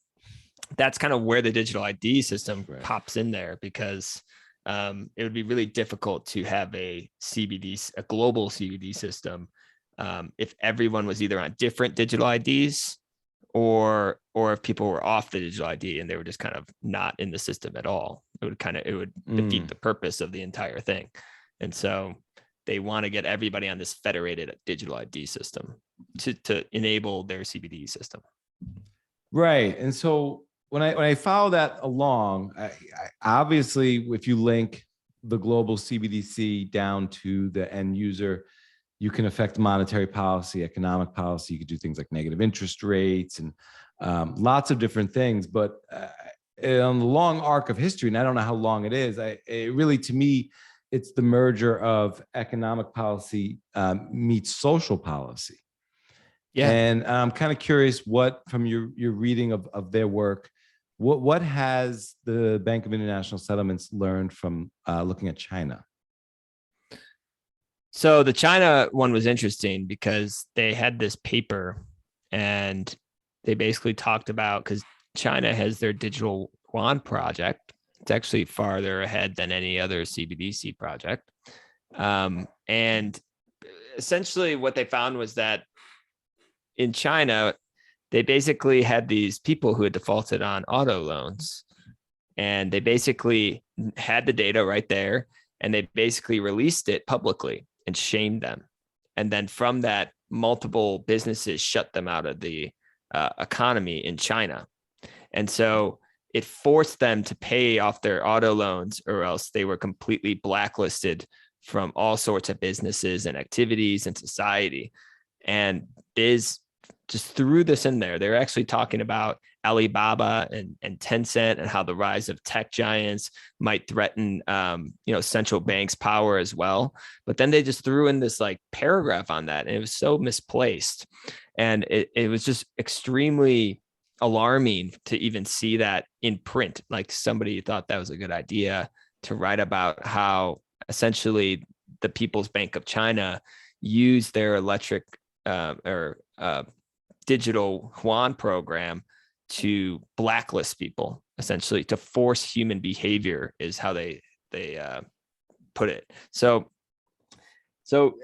that's kind of where the digital ID system pops in there, because it would be really difficult to have a global CBD system, if everyone was either on different digital IDs or if people were off the digital ID and they were just kind of not in the system at all. It would defeat the purpose of the entire thing. And so they want to get everybody on this federated digital ID system to enable their CBD system. Right. And so when I follow that along, I obviously, if you link the global CBDC down to the end user, you can affect monetary policy, economic policy. You could do things like negative interest rates and lots of different things. But on the long arc of history, and I don't know how long it is, it really, to me, it's the merger of economic policy meets social policy. Yeah. And I'm kind of curious what, from your reading of their work, what has the Bank of International Settlements learned from looking at China? So the China one was interesting because they had this paper and they basically talked about, because China has their digital yuan project. It's actually farther ahead than any other CBDC project. And essentially what they found was that in China, they basically had these people who had defaulted on auto loans, and they basically had the data right there, and they basically released it publicly and shamed them. And then from that, multiple businesses shut them out of the economy in China. And so it forced them to pay off their auto loans, or else they were completely blacklisted from all sorts of businesses and activities in society. And Biz just threw this in there. They're actually talking about Alibaba and Tencent and how the rise of tech giants might threaten, central banks' power as well. But then they just threw in this like paragraph on that, and it was so misplaced. And it was just extremely alarming to even see that in print. Like somebody thought that was a good idea to write about how essentially the People's Bank of China used their electric digital yuan program to blacklist people, essentially to force human behavior, is how they put it. So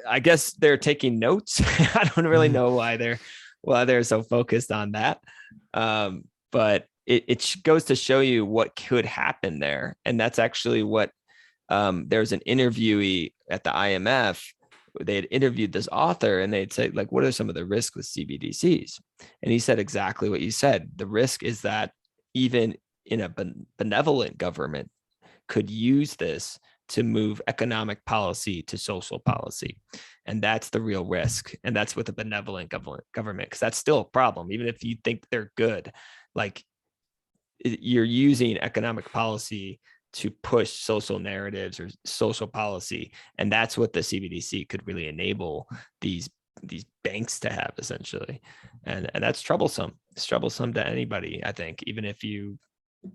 I guess they're taking notes. I don't really know why they're so focused on that. But it goes to show you what could happen there. And that's actually what there's an interviewee at the IMF. They had interviewed this author, and they'd say, like, what are some of the risks with CBDCs? And he said exactly what you said. The risk is that even in a benevolent government could use this to move economic policy to social policy. And that's the real risk. And that's with a benevolent government, because that's still a problem. Even if you think they're good, like you're using economic policy to push social narratives or social policy. And that's what the CBDC could really enable these banks to have, essentially. And that's troublesome. It's troublesome to anybody, I think. Even if you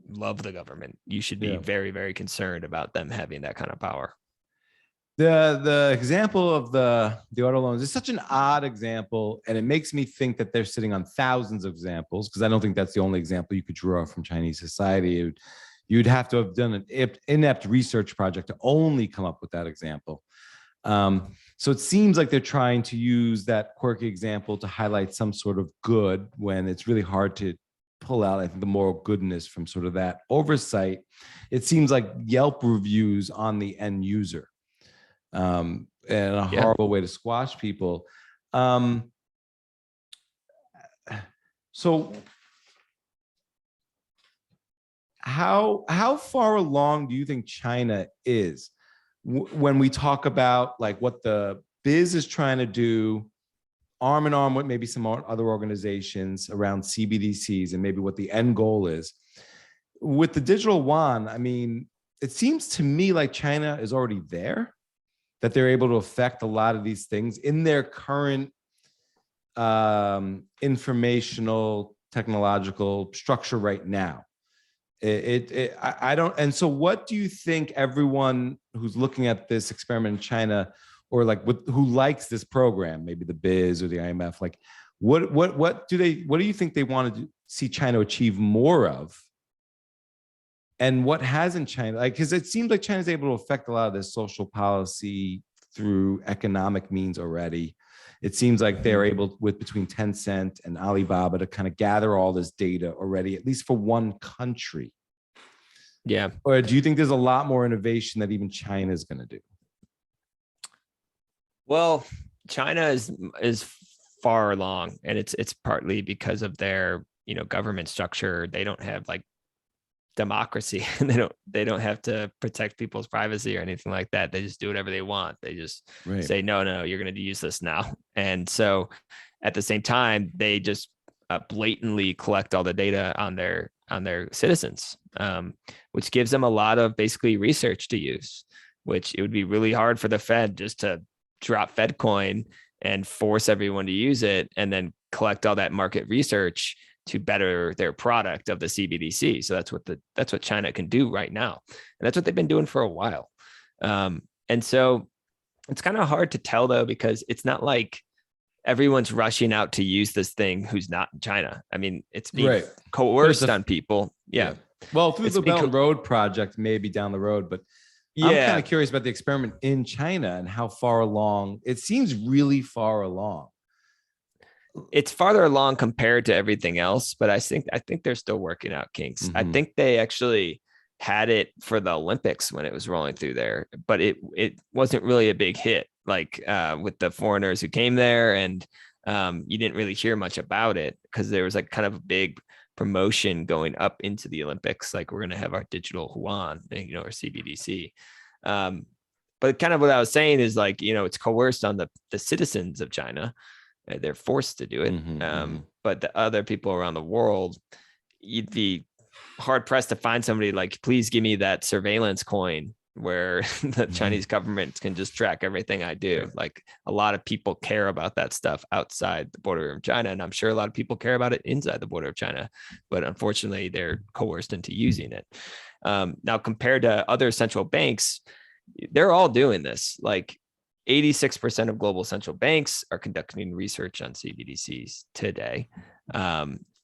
love the government, you should be very, very concerned about them having that kind of power. The example of the auto loans is such an odd example, and it makes me think that they're sitting on thousands of examples, because I don't think that's the only example you could draw from Chinese society. You'd have to have done an inept research project to only come up with that example. So it seems like they're trying to use that quirky example to highlight some sort of good, when it's really hard to pull out, I think, the moral goodness from sort of that oversight. It seems like Yelp reviews on the end user, and a horrible way to squash people. So how far along do you think China is when we talk about like what the biz is trying to do, arm in arm with maybe some other organizations around CBDCs and maybe what the end goal is with the digital yuan? I mean, it seems to me like China is already there, that they're able to affect a lot of these things in their current informational technological structure right now. I don't. And so what do you think everyone who's looking at this experiment in China, or like who likes this program, maybe the biz or the IMF, like what do you think they want to see China achieve more of? And what hasn't China, like, because it seems like China's able to affect a lot of this social policy through economic means already. It seems like they're able, with between Tencent and Alibaba, to kind of gather all this data already, at least for one country. Yeah. Or do you think there's a lot more innovation that even China is going to do? Well, China is far along, and it's partly because of their, government structure. They don't have like democracy, and they don't have to protect people's privacy or anything like that. They just do whatever they want. They just say, no, you're going to use this now. And so at the same time, they just blatantly collect all the data on their citizens, which gives them a lot of basically research to use, which it would be really hard for the Fed just to drop FedCoin and force everyone to use it and then collect all that market research to better their product of the CBDC. So that's what China can do right now. And that's what they've been doing for a while. And so it's kind of hard to tell though, because it's not like everyone's rushing out to use this thing who's not in China. I mean, it's being coerced on people. Yeah. Well, through the Belt and Road project, maybe down the road, but I'm kind of curious about the experiment in China and how far along. It seems really far along. It's farther along compared to everything else, but I think they're still working out kinks. I think they actually had it for the Olympics when it was rolling through there, but it wasn't really a big hit, like with the foreigners who came there, and you didn't really hear much about it because there was like kind of a big promotion going up into the Olympics, like we're going to have our digital yuan, or CBDC. But kind of what I was saying is like, it's coerced on the citizens of China. They're forced to do it. But the other people around the world, you'd be hard pressed to find somebody like, please give me that surveillance coin where the Chinese government can just track everything I do. Like a lot of people care about that stuff outside the border of China. And I'm sure a lot of people care about it inside the border of China, but unfortunately they're coerced into using it. Now, compared to other central banks, they're all doing this. Like 86% of global central banks are conducting research on CBDCs today.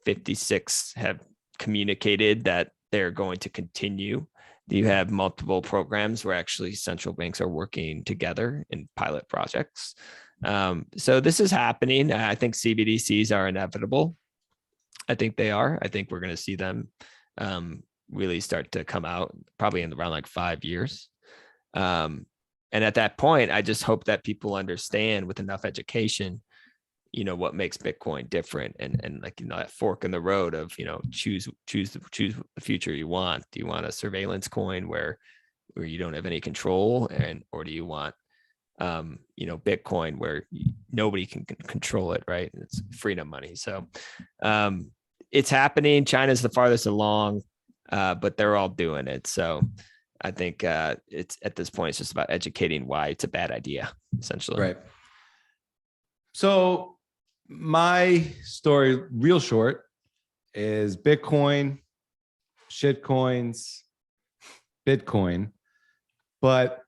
56 have communicated that they're going to continue. You have multiple programs where actually central banks are working together in pilot projects. So this is happening. I think CBDCs are inevitable. I think they are. I think we're going to see them really start to come out probably in around like 5 years. And at that point, I just hope that people understand with enough education, what makes Bitcoin different, and like, that fork in the road of, choose the future you want. Do you want a surveillance coin where you don't have any control, or do you want, Bitcoin where nobody can control it, right? It's freedom money. So it's happening. China's the farthest along, but they're all doing it. So I think it's at this point, it's just about educating why it's a bad idea, essentially. Right. So my story, real short, is Bitcoin, shitcoins, Bitcoin. But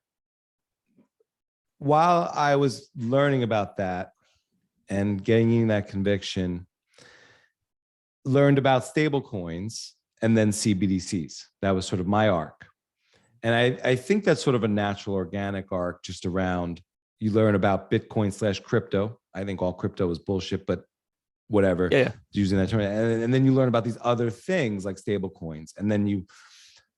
while I was learning about that and gaining that conviction, learned about stable coins and then CBDCs. That was sort of my arc. And I think that's sort of a natural organic arc, just around, you learn about Bitcoin/crypto. I think all crypto is bullshit, but whatever. Yeah. Using that term. And then you learn about these other things like stable coins. And then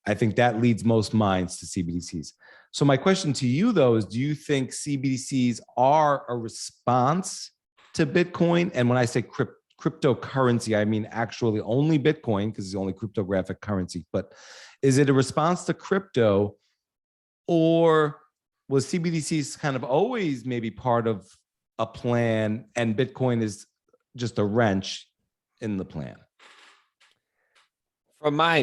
I think that leads most minds to CBDCs. So my question to you though is, do you think CBDCs are a response to Bitcoin? And when I say cryptocurrency, I mean actually only Bitcoin because it's the only cryptographic currency, but is it a response to crypto, or was CBDCs kind of always maybe part of a plan and Bitcoin is just a wrench in the plan?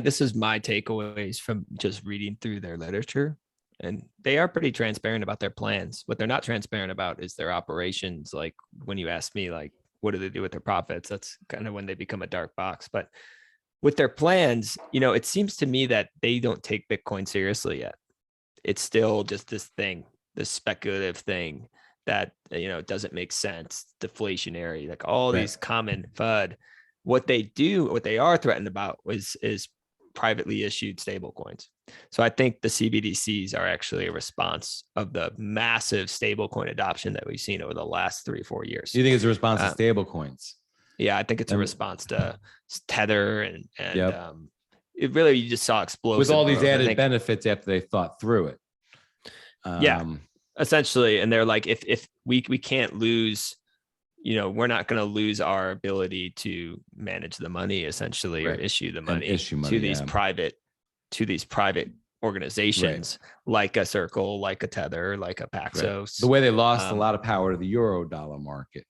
This is my takeaways from just reading through their literature, and they are pretty transparent about their plans. What they're not transparent about is their operations. Like when you ask me, like, what do they do with their profits? That's kind of when they become a dark box. But with their plans, it seems to me that they don't take Bitcoin seriously yet. It's still just this thing, this speculative thing that, doesn't make sense, deflationary, like all these common FUD. What they are threatened about is privately issued stable coins. So I think the CBDCs are actually a response of the massive stablecoin adoption that we've seen over the last 3 or 4 years. You think it's a response to stable coins? Yeah, I think it's a response to Tether and it really, you just saw explosive with all these growth, added benefits after they thought through it. Essentially. And they're like, if we can't lose, we're not going to lose our ability to manage the money essentially, or issue the money, to these private organizations, like a Circle, like a Tether, like a Paxos. The way they lost a lot of power to the Euro-dollar market.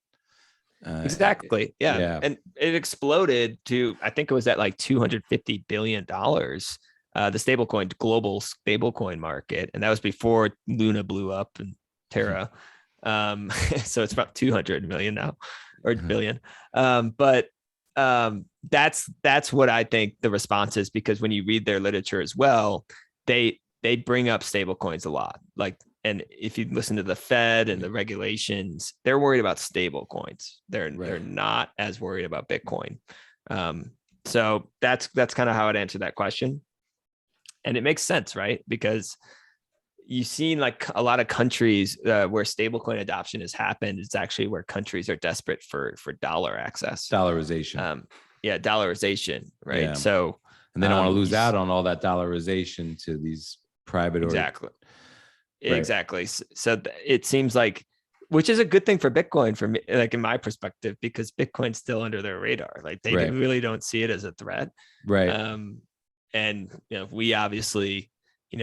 Exactly. Yeah. And it exploded to, I think it was at like $250 billion, the global stablecoin market. And that was before Luna blew up and Terra. So it's about 200 million now, or billion. But that's what I think the response is, because when you read their literature as well, they bring up stablecoins a lot. And if you listen to the Fed and the regulations, they're worried about stable coins. They're not as worried about Bitcoin. So that's kind of how I'd answer that question. And it makes sense, right? Because you've seen like a lot of countries where stablecoin adoption has happened. It's actually where countries are desperate for dollar access. Dollarization. Dollarization, right? Yeah. So, and they don't want to lose out on all that dollarization to these private. Exactly. So it seems like, which is a good thing for Bitcoin, for me, like in my perspective, because Bitcoin's still under their radar. Like they really don't see it as a threat. Right. And we obviously,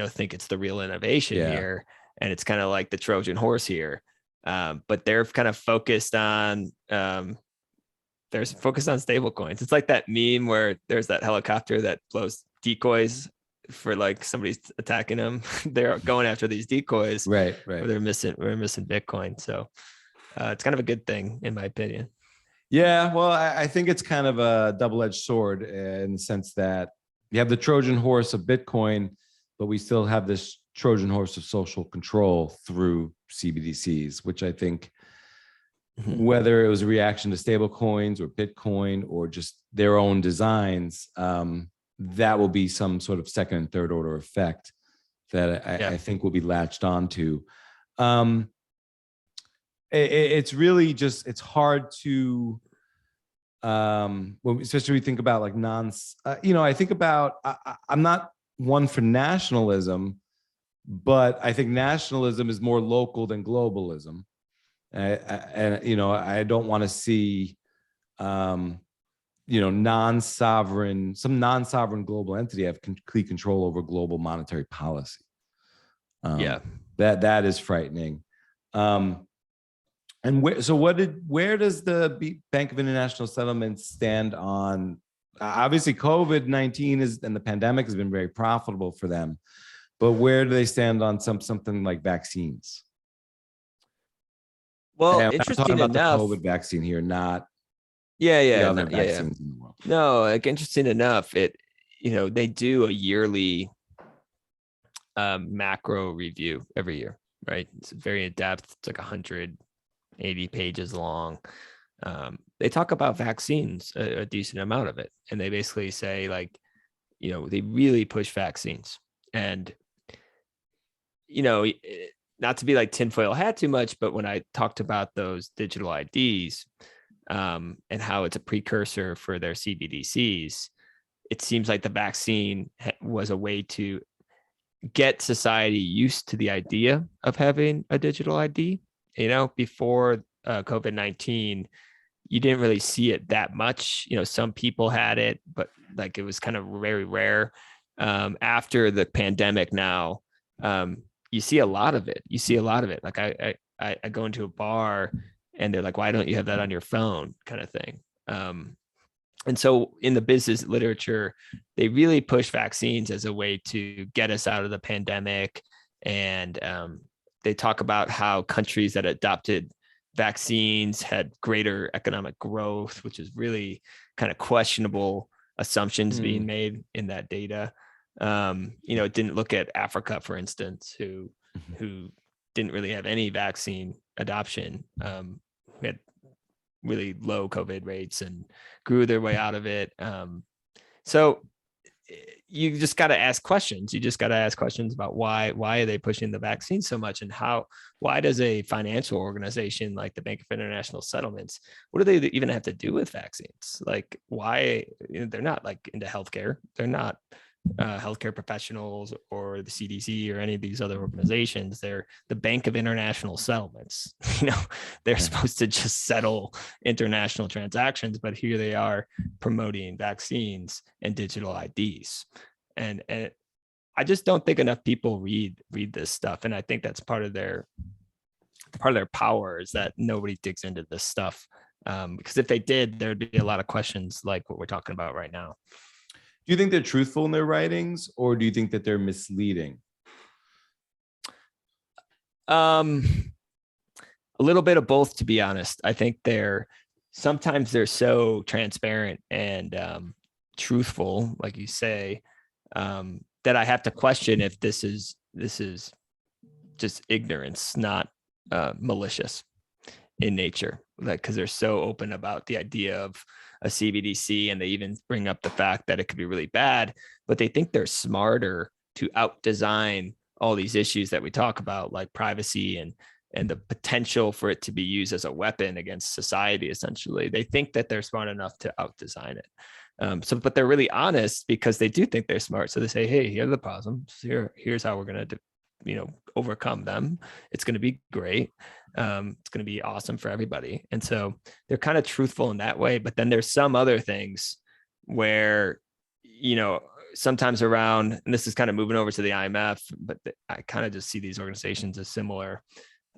think it's the real innovation here, and it's kind of like the Trojan horse here. But they're kind of focused on stable coins. It's like that meme where there's that helicopter that blows decoys for like somebody's attacking them. They're going after these decoys, right? We're missing Bitcoin. So it's kind of a good thing, in my opinion. Yeah, well, I think it's kind of a double-edged sword in the sense that you have the Trojan horse of Bitcoin, but we still have this Trojan horse of social control through CBDCs, which I think, whether it was a reaction to stable coins or Bitcoin or just their own designs, that will be some sort of second and third order effect that I think will be latched onto. It's really just, it's hard to, especially when we think about like I think about, I'm not one for nationalism, but I think nationalism is more local than globalism. And I don't want to see, some non-sovereign global entity have complete control over global monetary policy. That is frightening. And where does the Bank of International Settlements stand on? Obviously, COVID-19 and the pandemic has been very profitable for them, but where do they stand on something like vaccines? Well, I'm interesting talking about enough, the COVID vaccine here, not other vaccines in the world. No, like interesting enough, they do a yearly macro review every year, right? It's very in depth. It's like 180 pages long. They talk about vaccines a decent amount of it, and they basically say like, they really push vaccines, and not to be like tinfoil hat too much, but when I talked about those digital IDs and how it's a precursor for their CBDCs, it seems like the vaccine was a way to get society used to the idea of having a digital ID. Before COVID-19, you didn't really see it that much. Some people had it, but like it was kind of very rare. After the pandemic now, you see a lot of it. Like I go into a bar and they're like, why don't you have that on your phone, kind of thing. And so in the business literature, they really push vaccines as a way to get us out of the pandemic. And they talk about how countries that adopted vaccines had greater economic growth, which is really kind of questionable assumptions being made in that data. It didn't look at Africa, for instance, who didn't really have any vaccine adoption. We had really low COVID rates and grew their way out of it. So you just got to ask questions. You just got to ask questions about why are they pushing the vaccine so much, and why does a financial organization like the Bank of International Settlements, what do they even have to do with vaccines? Like why, they're not like into healthcare. They're not healthcare professionals or the CDC or any of these other organizations. They're the Bank of International Settlements. They're supposed to just settle international transactions, but here they are promoting vaccines and digital IDs. And I just don't think enough people read this stuff. And I think that's part of their power, is that nobody digs into this stuff. Because if they did, there'd be a lot of questions like what we're talking about right now. Do you think they're truthful in their writings, or do you think that they're misleading? A little bit of both, to be honest. I think sometimes they're so transparent and truthful, like you say, that I have to question if this is just ignorance, not malicious in nature. Like, because they're so open about the idea of a CBDC, and they even bring up the fact that it could be really bad, but they think they're smarter to out-design all these issues that we talk about, like privacy and the potential for it to be used as a weapon against society. Essentially, they think that they're smart enough to out-design it. But they're really honest because they do think they're smart. So they say, hey, here are the problems. Here's how we're going to overcome them. It's going to be great. It's going to be awesome for everybody. And so they're kind of truthful in that way. But then there's some other things where, sometimes around, and this is kind of moving over to the IMF, but I kind of just see these organizations as similar,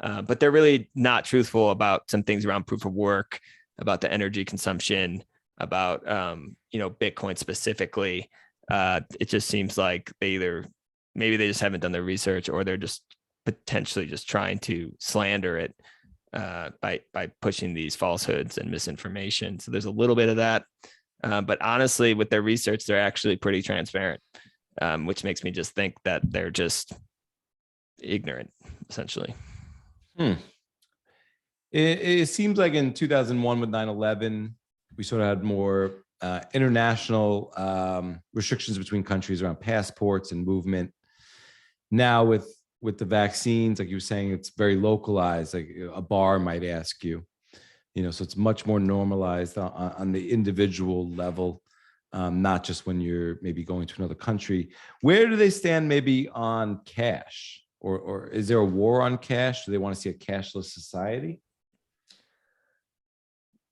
but they're really not truthful about some things around proof of work, about the energy consumption, about, Bitcoin specifically. It just seems like maybe they just haven't done their research, or they're just potentially just trying to slander it by pushing these falsehoods and misinformation. So there's a little bit of that. But honestly, with their research, they're actually pretty transparent, which makes me just think that they're just ignorant, essentially. It seems like in 2001 with 9/11, we sort of had more international restrictions between countries around passports and movement. Now with the vaccines, like you were saying, it's very localized. Like a bar might ask you, so it's much more normalized on the individual level, not just when you're maybe going to another country. Where do they stand maybe on cash, or is there a war on cash? Do they want to see a cashless society?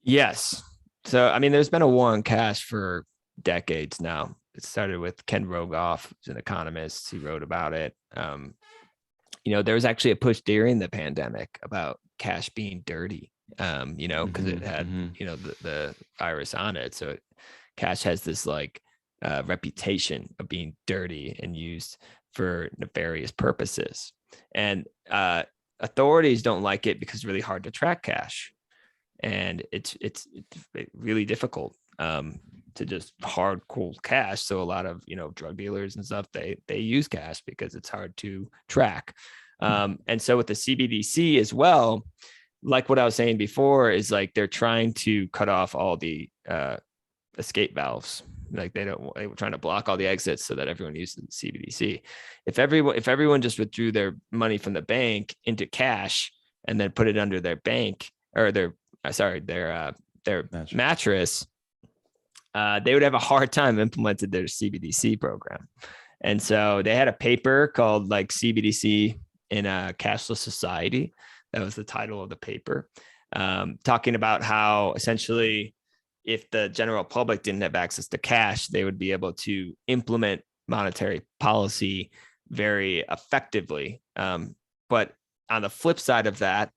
Yes. So, there's been a war on cash for decades now. It started with Ken Rogoff, who's an economist. He wrote about it. There was actually a push during the pandemic about cash being dirty, because it had, the virus on it. So cash has this reputation of being dirty and used for nefarious purposes. And authorities don't like it because it's really hard to track cash. And it's really difficult to just hard cold cash. So a lot of drug dealers and stuff, they use cash because it's hard to track. And so with the CBDC as well, like what I was saying before, is like they're trying to cut off all the escape valves. Like they were trying to block all the exits so that everyone uses the CBDC. If everyone just withdrew their money from the bank into cash and then put it under their bank or their mattress, they would have a hard time implementing their CBDC program. And so they had a paper called CBDC in a Cashless Society. That was the title of the paper. talking about how essentially if the general public didn't have access to cash, they would be able to implement monetary policy very effectively. But on the flip side of that,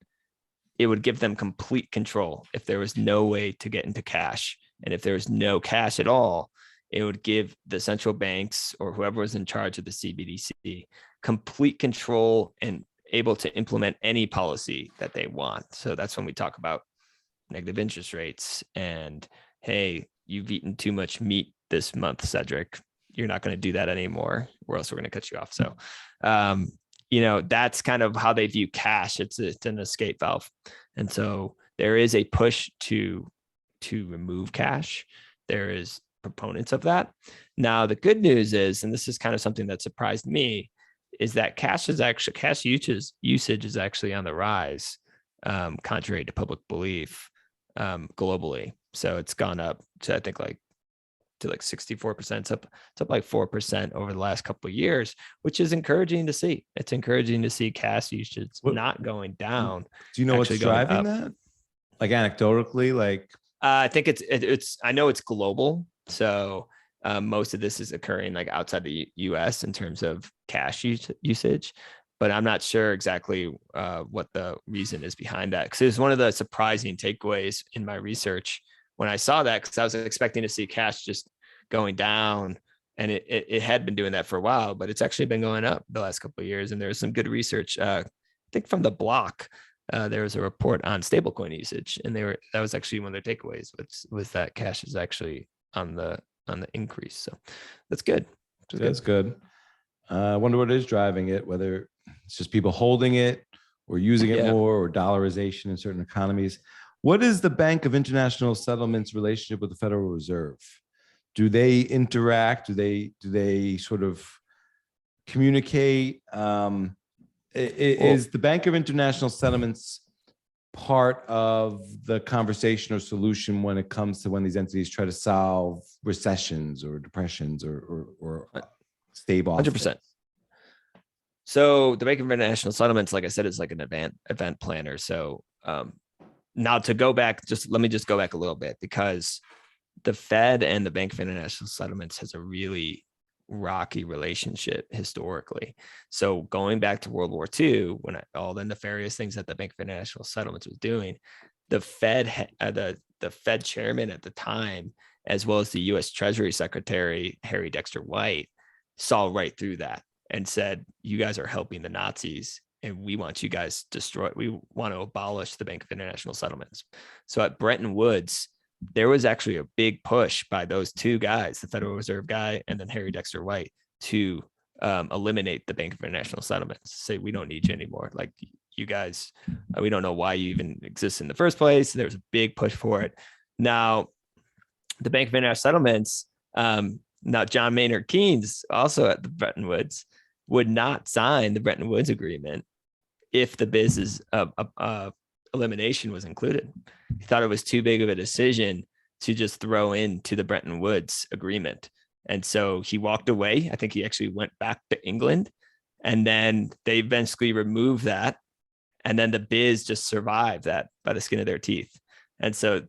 it would give them complete control if there was no way to get into cash. And if there was no cash at all, it would give the central banks or whoever was in charge of the CBDC complete control and able to implement any policy that they want. So that's when we talk about negative interest rates and, hey, you've eaten too much meat this month, Cedric. You're not going to do that anymore, or else we're going to cut you off. So, that's kind of how they view cash. It's an escape valve. And so there is a push to remove cash. There is proponents of that. Now, the good news is, and this is kind of something that surprised me, is that cash usage is actually on the rise, contrary to public belief, globally. So it's gone up to, I think, to 64%. It's up like 4% over the last couple of years, which is encouraging to see. It's encouraging to see cash usage not going down. Do you know what's driving that? Like anecdotally, I think it's I know it's global. So most of this is occurring like outside the US in terms of cash usage, but I'm not sure exactly what the reason is behind that. Because it was one of the surprising takeaways in my research when I saw that, because I was expecting to see cash just going down, and it had been doing that for a while, but it's actually been going up the last couple of years. And there's some good research, I think from the Block, there was a report on stablecoin usage, and that was actually one of their takeaways was that cash is actually on the increase. So that's good. That's good. I wonder what is driving it, whether it's just people holding it or using it more, or dollarization in certain economies. What is the Bank of International Settlements relationship with the Federal Reserve? Do they interact? Do they sort of communicate? Is the Bank of International Settlements part of the conversation or solution when it comes to when these entities try to solve recessions or depressions or stable? 100%. So the Bank of International Settlements, like I said, is like an event planner. So now to go back, let me go back a little bit, because the Fed and the Bank of International Settlements has a really rocky relationship historically. So going back to World War II, when all the nefarious things that the Bank of International Settlements was doing, the Fed, the Fed chairman at the time, as well as the U.S. Treasury Secretary Harry Dexter White, saw right through that and said, "You guys are helping the Nazis, and we want you guys destroyed. We want to abolish the Bank of International Settlements." So at Bretton Woods, there was actually a big push by those two guys, the Federal Reserve guy and then Harry Dexter White, to eliminate the Bank of International Settlements. Say, we don't need you anymore. Like, you guys, we don't know why you even exist in the first place. There was a big push for it. Now, the Bank of International Settlements, now John Maynard Keynes, also at the Bretton Woods, would not sign the Bretton Woods Agreement if the business elimination was included. He thought it was too big of a decision to just throw into the Bretton Woods Agreement. And so he walked away. I think he actually went back to England, and then they eventually removed that. And then the biz just survived that by the skin of their teeth. And so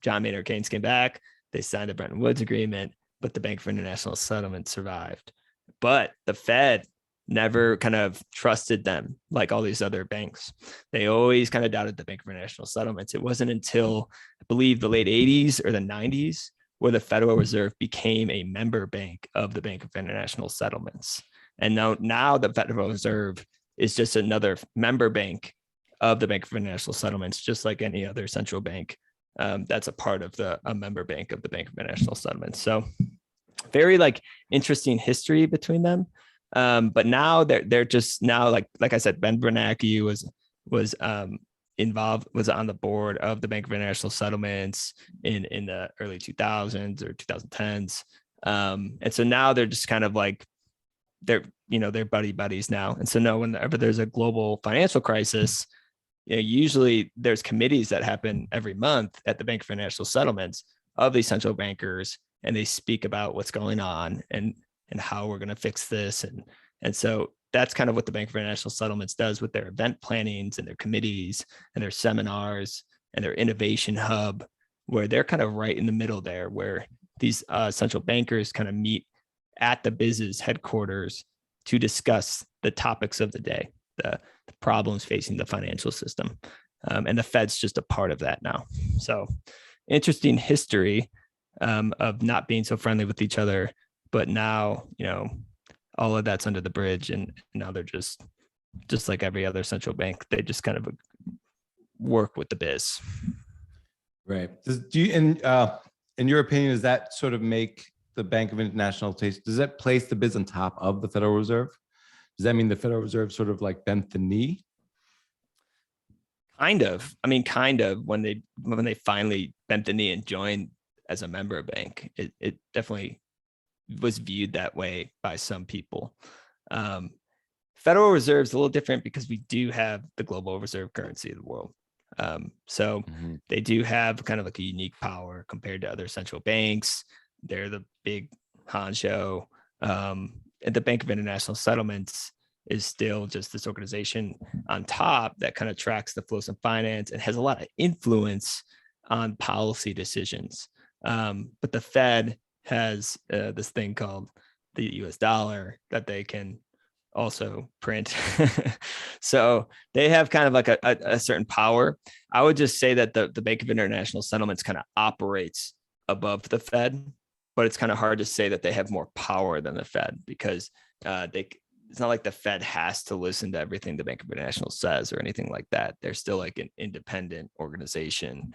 John Maynard Keynes came back, they signed the Bretton Woods Agreement, but the Bank for International Settlement survived. But the Fed never kind of trusted them like all these other banks. They always kind of doubted the Bank for International Settlements. It wasn't until, I believe, the late 80s or the 90s where the Federal Reserve became a member bank of the Bank of International Settlements. And now the Federal Reserve is just another member bank of the Bank of International Settlements, just like any other central bank that's a part of a member bank of the Bank of International Settlements. So very interesting history between them. But now they're just now, like I said, Ben Bernanke was involved, was on the board of the Bank of International Settlements in the early 2000s or 2010s. And so now they're just kind of like, they're buddies now. And so now whenever there's a global financial crisis, usually there's committees that happen every month at the Bank of International Settlements of these central bankers, and they speak about what's going on and how we're going to fix this. And so that's kind of what the Bank of International Settlements does with their event plannings and their committees and their seminars. and their innovation hub, where they're kind of right in the middle there, where these central bankers kind of meet at the BIZ's headquarters to discuss the topics of the day, the problems facing the financial system. And the Fed's just a part of that now. So interesting history of not being so friendly with each other, but now, all of that's under the bridge, and now they're just like every other central bank. They just kind of work with the biz. Right. In your opinion, does that sort of make the Bank of International Taste, does that place the biz on top of the Federal Reserve? Does that mean the Federal Reserve sort of like bent the knee? Kind of. I mean, kind of when they finally bent the knee and joined as a member bank, it definitely was viewed that way by some people. Federal Reserve is a little different because we do have the global reserve currency of the world. So they do have kind of like a unique power compared to other central banks. They're the big honcho. And the Bank of International Settlements is still just this organization on top that kind of tracks the flows of finance and has a lot of influence on policy decisions. But the Fed has this thing called the US dollar that they can also print. So they have kind of like a certain power. I would just say that the Bank of International Settlements kind of operates above the Fed, but it's kind of hard to say that they have more power than the Fed, because it's not like the Fed has to listen to everything the Bank of International says or anything like that. They're still like an independent organization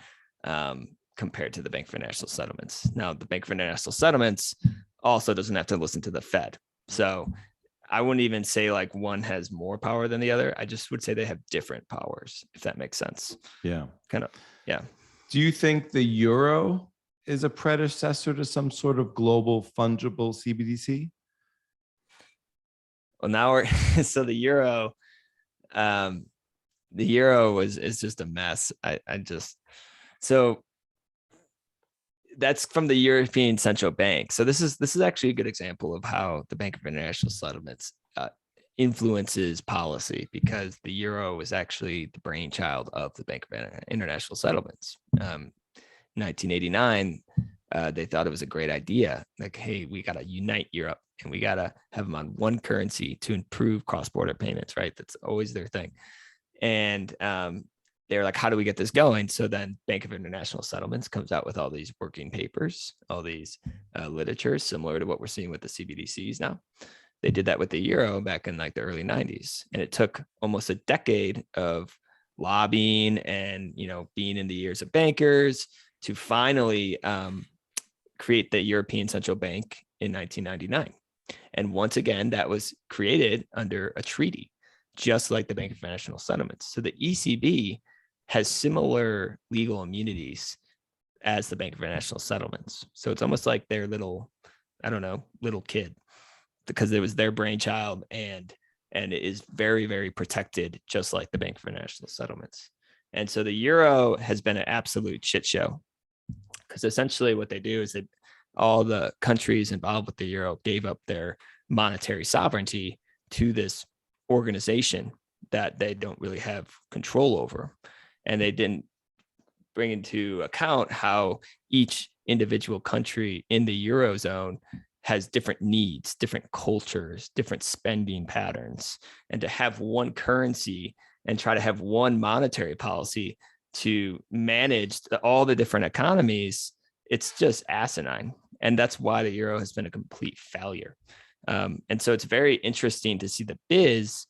compared to the Bank of International Settlements. Now, the Bank of International Settlements also doesn't have to listen to the Fed. So I wouldn't even say like one has more power than the other. I just would say they have different powers, if that makes sense. Yeah. Kind of. Yeah. Do you think the euro is a predecessor to some sort of global fungible CBDC? Well, now so the euro is just a mess. So that's from the European Central Bank. So this is actually a good example of how the Bank of International Settlements influences policy, because the euro is actually the brainchild of the Bank of International Settlements. 1989, they thought it was a great idea. Like, hey, we got to unite Europe and we got to have them on one currency to improve cross-border payments, right? That's always their thing. And they're like, how do we get this going? So then Bank of International Settlements comes out with all these working papers, all these literature, similar to what we're seeing with the CBDCs now. They did that with the euro back in like the early 90s. And it took almost a decade of lobbying and, being in the ears of bankers to finally create the European Central Bank in 1999. And once again, that was created under a treaty, just like the Bank of International Settlements. So the ECB has similar legal immunities as the Bank of International Settlements. So it's almost like their little kid, because it was their brainchild, and it is very, very protected, just like the Bank of International Settlements. And so the euro has been an absolute shit show, because essentially what they do is that all the countries involved with the euro gave up their monetary sovereignty to this organization that they don't really have control over. And they didn't bring into account how each individual country in the Eurozone has different needs, different cultures, different spending patterns. And to have one currency and try to have one monetary policy to manage all the different economies, it's just asinine. And that's why the euro has been a complete failure. And so it's very interesting to see the biz,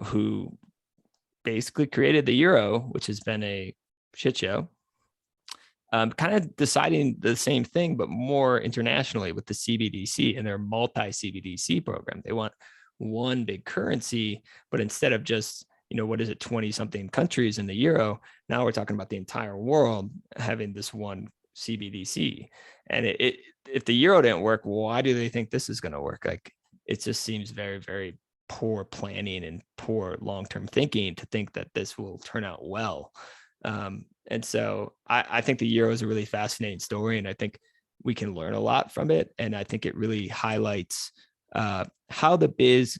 who basically created the euro, which has been a shit show, kind of deciding the same thing, but more internationally with the CBDC and their multi-CBDC program. They want one big currency, but instead of just, 20 something countries in the euro, now we're talking about the entire world having this one CBDC. And if the euro didn't work, why do they think this is going to work? Like, it just seems very, very poor planning and poor long-term thinking to think that this will turn out well. And so I think the euro is a really fascinating story, and I think we can learn a lot from it. And I think it really highlights how the biz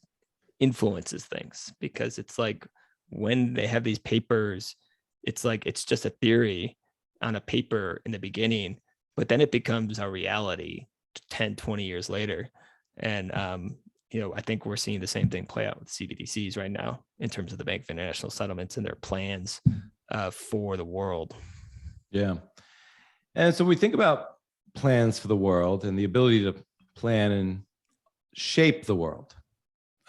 influences things, because it's like when they have these papers it's like it's just a theory on a paper in the beginning, but then it becomes a reality 10, 20 years later. And I think we're seeing the same thing play out with CBDCs right now in terms of the Bank of International Settlements and their plans for the world. Yeah. And so we think about plans for the world and the ability to plan and shape the world.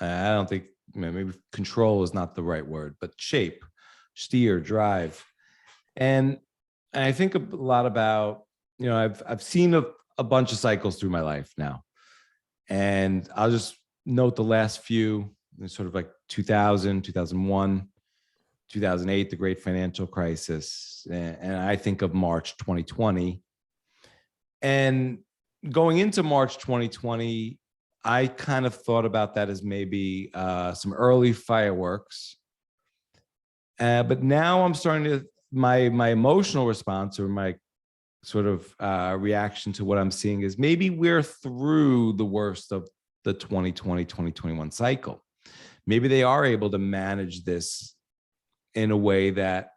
I don't think, maybe control is not the right word, but shape, steer, drive. And I think a lot about, I've seen a bunch of cycles through my life now. And I'll just note the last few, sort of like 2000, 2001, 2008, the great financial crisis. And I think of March 2020. And going into March 2020, I kind of thought about that as maybe some early fireworks. But now I'm starting to, my emotional response, or my sort of reaction to what I'm seeing, is maybe we're through the worst of the 2020, 2021 cycle. Maybe they are able to manage this in a way that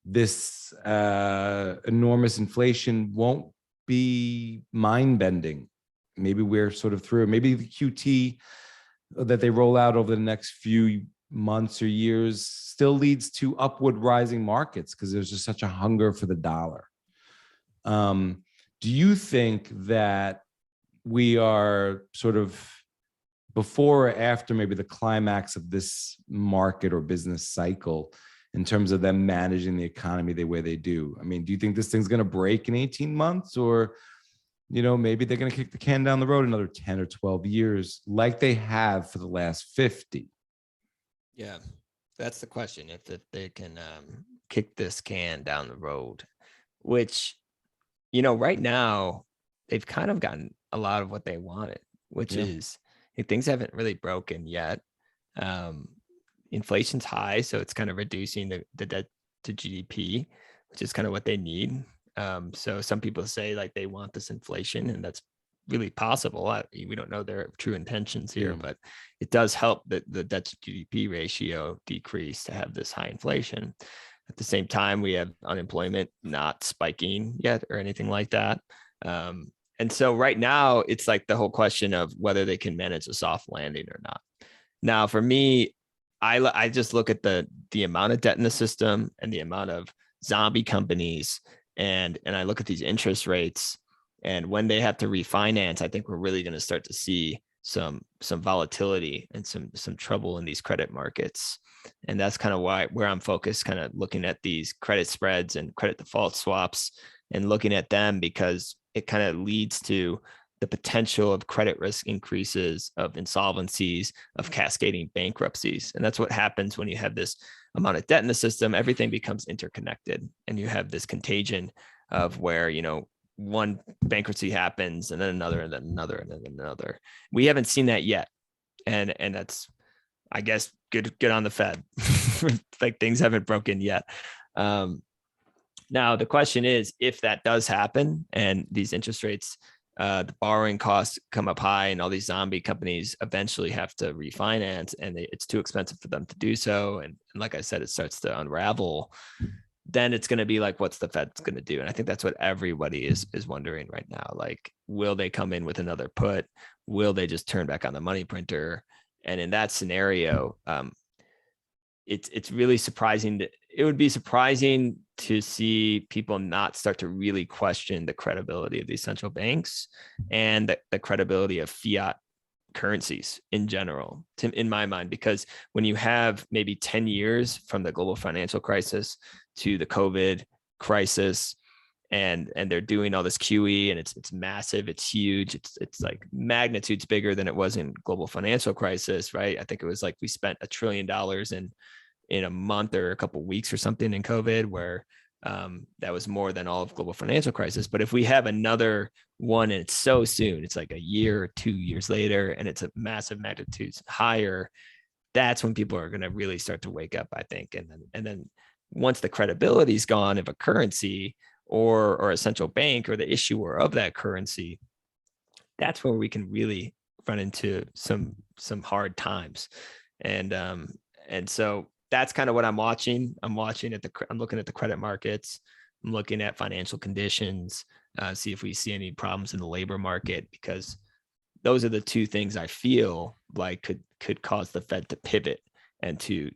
this enormous inflation won't be mind-bending. Maybe we're sort of through. Maybe the QT that they roll out over the next few months or years still leads to upward rising markets because there's just such a hunger for the dollar. Do you think that we are sort of before or after maybe the climax of this market or business cycle in terms of them managing the economy the way they do? I mean, do you think this thing's going to break in 18 months, or, maybe they're going to kick the can down the road another 10 or 12 years like they have for the last 50? Yeah, that's the question. If they can kick this can down the road, which, right now they've kind of gotten a lot of what they wanted, which is things haven't really broken yet. Inflation's high, so it's kind of reducing the debt to GDP, which is kind of what they need. So some people say like they want this inflation, and that's really possible. We don't know their true intentions here, but it does help that the debt to GDP ratio decrease to have this high inflation. At the same time, we have unemployment not spiking yet or anything like that. And so right now, it's like the whole question of whether they can manage a soft landing or not. Now, for me, I just look at the amount of debt in the system and the amount of zombie companies, and I look at these interest rates, and when they have to refinance, I think we're really going to start to see some volatility and some trouble in these credit markets. And that's kind of where I'm focused, kind of looking at these credit spreads and credit default swaps and looking at them, because it kind of leads to the potential of credit risk increases, of insolvencies, of cascading bankruptcies. And that's what happens when you have this amount of debt in the system. Everything becomes interconnected, and you have this contagion of where, one bankruptcy happens and then another and then another and then another. We haven't seen that yet. And that's, I guess, good on the Fed. Like things haven't broken yet. Now the question is, if that does happen and these interest rates, the borrowing costs come up high, and all these zombie companies eventually have to refinance, and it's too expensive for them to do so. And like I said, it starts to unravel. Then it's going to be like, what's the Fed going to do? And I think that's what everybody is wondering right now. Like, will they come in with another put? Will they just turn back on the money printer? And in that scenario, it's really surprising. It would be surprising to see people not start to really question the credibility of these central banks and the credibility of fiat currencies in general, in my mind, because when you have maybe 10 years from the global financial crisis to the COVID crisis, and they're doing all this QE, and it's massive, it's huge, it's like magnitudes bigger than it was in global financial crisis, right? I think it was like we spent $1 trillion in a month or a couple of weeks or something in COVID, where that was more than all of global financial crisis. But if we have another one and it's so soon, it's like a year or 2 years later, and it's a massive magnitudes higher, that's when people are going to really start to wake up, I think. And then once the credibility is gone of a currency or a central bank or the issuer of that currency, that's where we can really run into some hard times. And so that's kind of what I'm watching. I'm looking at the credit markets. I'm looking at financial conditions, see if we see any problems in the labor market, because those are the two things I feel like could cause the Fed to pivot and to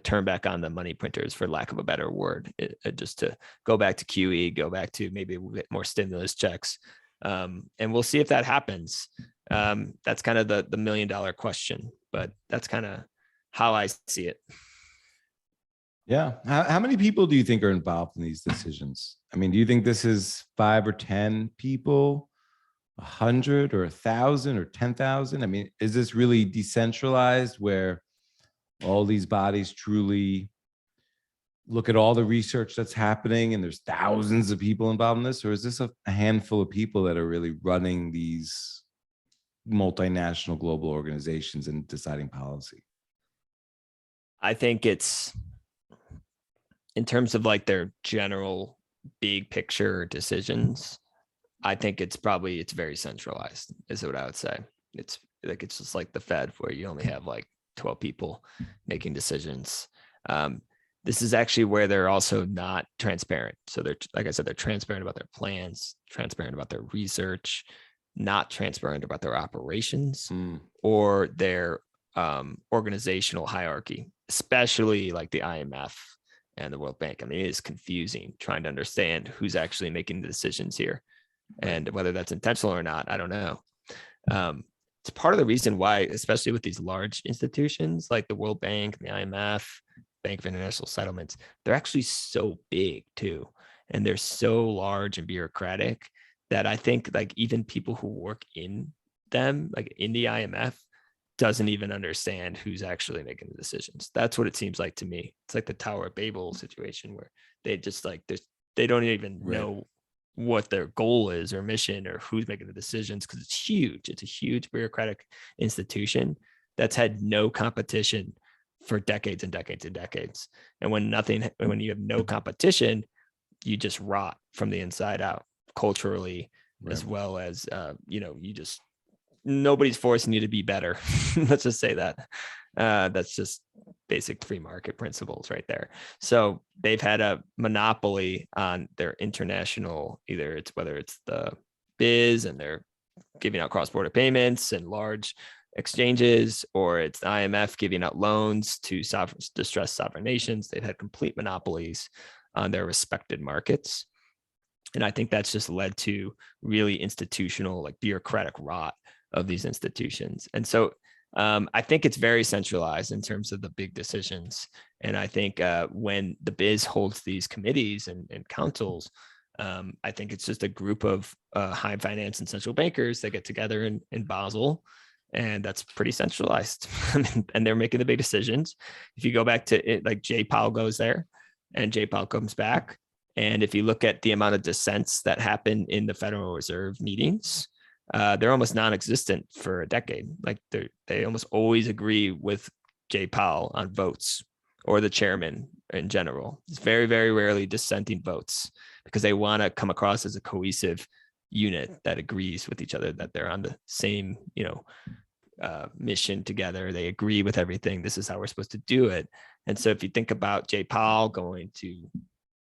turn back on the money printers, for lack of a better word, just to go back to QE, go back to maybe a bit more stimulus checks. And we'll see if that happens. That's kind of the $1 million question, but that's kind of how I see it. Yeah. How many people do you think are involved in these decisions? I mean, do you think this is 5 or 10 people, 100 or 1,000 or 10,000? I mean, is this really decentralized where all these bodies truly look at all the research that's happening and there's thousands of people involved in this? Or is this a handful of people that are really running these multinational global organizations and deciding policy? I think it's, in terms of like their general big picture decisions, I think it's very centralized, is what I would say. It's just like the Fed, where you only have like 12 people making decisions. This is actually where they're also not transparent. So they're, like I said, they're transparent about their plans, transparent about their research, not transparent about their operations or their organizational hierarchy, especially like the IMF and the World Bank. I mean, it is confusing trying to understand who's actually making the decisions here, and whether that's intentional or not, I don't know. It's part of the reason why, especially with these large institutions like the World Bank, the IMF, Bank of International Settlements, they're actually so big too, and they're so large and bureaucratic that I think like even people who work in them, like in the IMF, doesn't even understand who's actually making the decisions. That's what it seems like to me. It's like the Tower of Babel situation, where they just like, they don't even know what their goal is or mission or who's making the decisions, because it's huge. It's a huge bureaucratic institution that's had no competition for decades and decades and decades. And when you have no competition, you just rot from the inside out, culturally, as well as, nobody's forcing you to be better. Let's just say that. That's just basic free market principles right there. So they've had a monopoly on their international, whether it's the biz and they're giving out cross-border payments and large exchanges, or it's the IMF giving out loans to distressed sovereign nations. They've had complete monopolies on their respected markets. And I think that's just led to really institutional, like bureaucratic rot of these institutions. And so I think it's very centralized in terms of the big decisions. And I think when the biz holds these committees and councils, I think it's just a group of high finance and central bankers that get together in Basel, and that's pretty centralized. And they're making the big decisions. If you go back to it, like Jay Powell goes there and Jay Powell comes back. And if you look at the amount of dissents that happen in the Federal Reserve meetings, they're almost non-existent for a decade. Like they almost always agree with Jay Powell on votes, or the chairman in general. It's very, very rarely dissenting votes, because they want to come across as a cohesive unit that agrees with each other, that they're on the same, mission together. They agree with everything. This is how we're supposed to do it. And so if you think about Jay Powell going to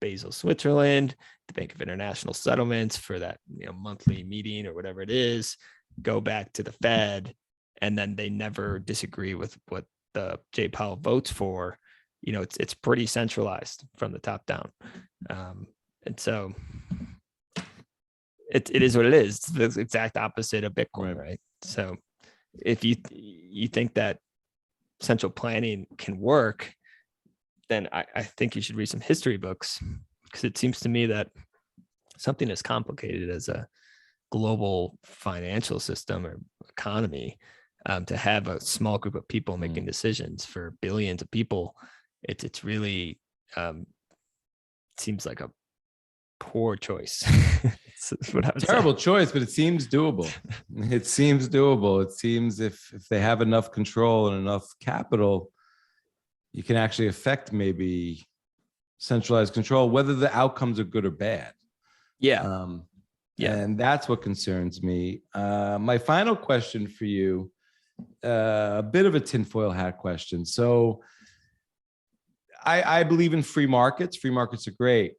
Basel, Switzerland, the Bank of International Settlements for that monthly meeting or whatever it is, go back to the Fed, and then they never disagree with what the Jay Powell votes for. It's pretty centralized from the top down, and so it is what it is. It's the exact opposite of Bitcoin, right? So if you think that central planning can work, then I think you should read some history books, because it seems to me that something as complicated as a global financial system or economy, to have a small group of people making decisions for billions of people, it's really seems like a poor choice. It's what I would Terrible say. choice, but it seems doable. It seems doable. It seems if they have enough control and enough capital, you can actually affect maybe centralized control, whether the outcomes are good or bad. Yeah. And that's what concerns me. My final question for you, a bit of a tinfoil hat question. So I believe in free markets. Free markets are great.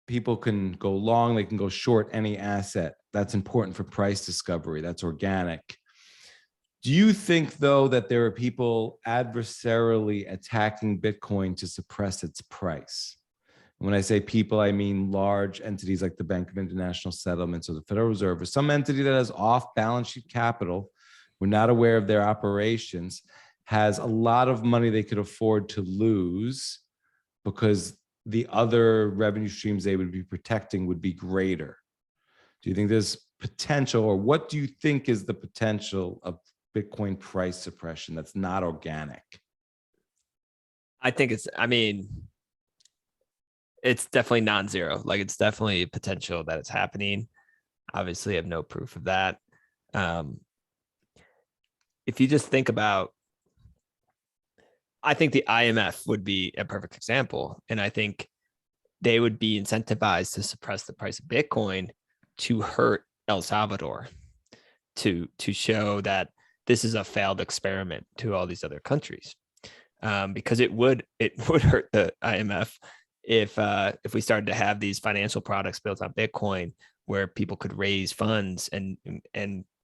People can go long, they can go short any asset. That's important for price discovery. That's organic. Do you think, though, that there are people adversarially attacking Bitcoin to suppress its price? When I say people, I mean large entities like the Bank of International Settlements or the Federal Reserve, or some entity that has off-balance sheet capital. We're not aware of their operations, has a lot of money they could afford to lose because the other revenue streams they would be protecting would be greater. Do you think there's potential, or what do you think is the potential of Bitcoin price suppression that's not organic? I think it's definitely non-zero. Like, it's definitely potential that it's happening. Obviously, I have no proof of that. If you just think about, I think the IMF would be a perfect example. And I think they would be incentivized to suppress the price of Bitcoin to hurt El Salvador, to show that this is a failed experiment to all these other countries. Because it would hurt the IMF if we started to have these financial products built on Bitcoin where people could raise funds and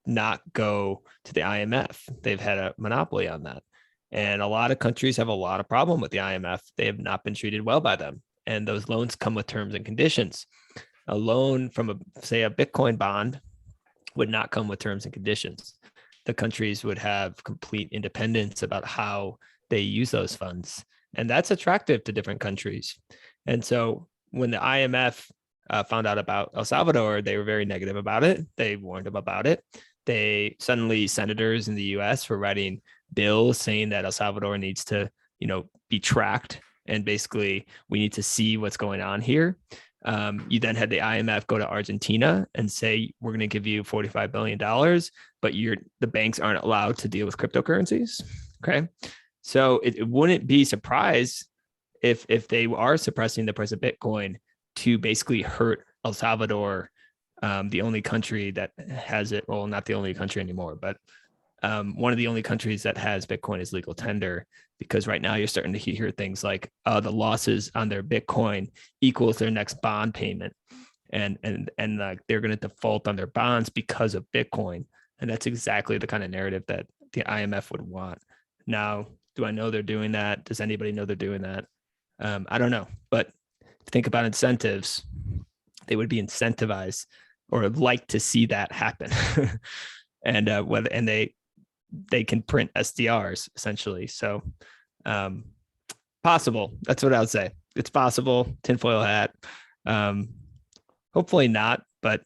not go to the IMF. They've had a monopoly on that. And a lot of countries have a lot of problem with the IMF. They have not been treated well by them. And those loans come with terms and conditions. A loan from say a Bitcoin bond would not come with terms and conditions. The countries would have complete independence about how they use those funds. And that's attractive to different countries. And so when the IMF found out about El Salvador, they were very negative about it. They warned them about it. Suddenly senators in the US were writing bills saying that El Salvador needs to, be tracked. And basically we need to see what's going on here. You then had the IMF go to Argentina and say, we're going to give you $45 billion, but the banks aren't allowed to deal with cryptocurrencies. Okay. So it wouldn't be surprised if they are suppressing the price of Bitcoin to basically hurt El Salvador, the only country that has it. Well, not the only country anymore, but one of the only countries that has Bitcoin is legal tender, because right now you're starting to hear things like the losses on their Bitcoin equals their next bond payment. And they're going to default on their bonds because of Bitcoin. And that's exactly the kind of narrative that the IMF would want. Now, do I know they're doing that? Does anybody know they're doing that? I don't know. But think about incentives. They would be incentivized or like to see that happen. And they can print SDRs essentially. So possible. That's what I would say. It's possible. Tinfoil hat. Hopefully not, but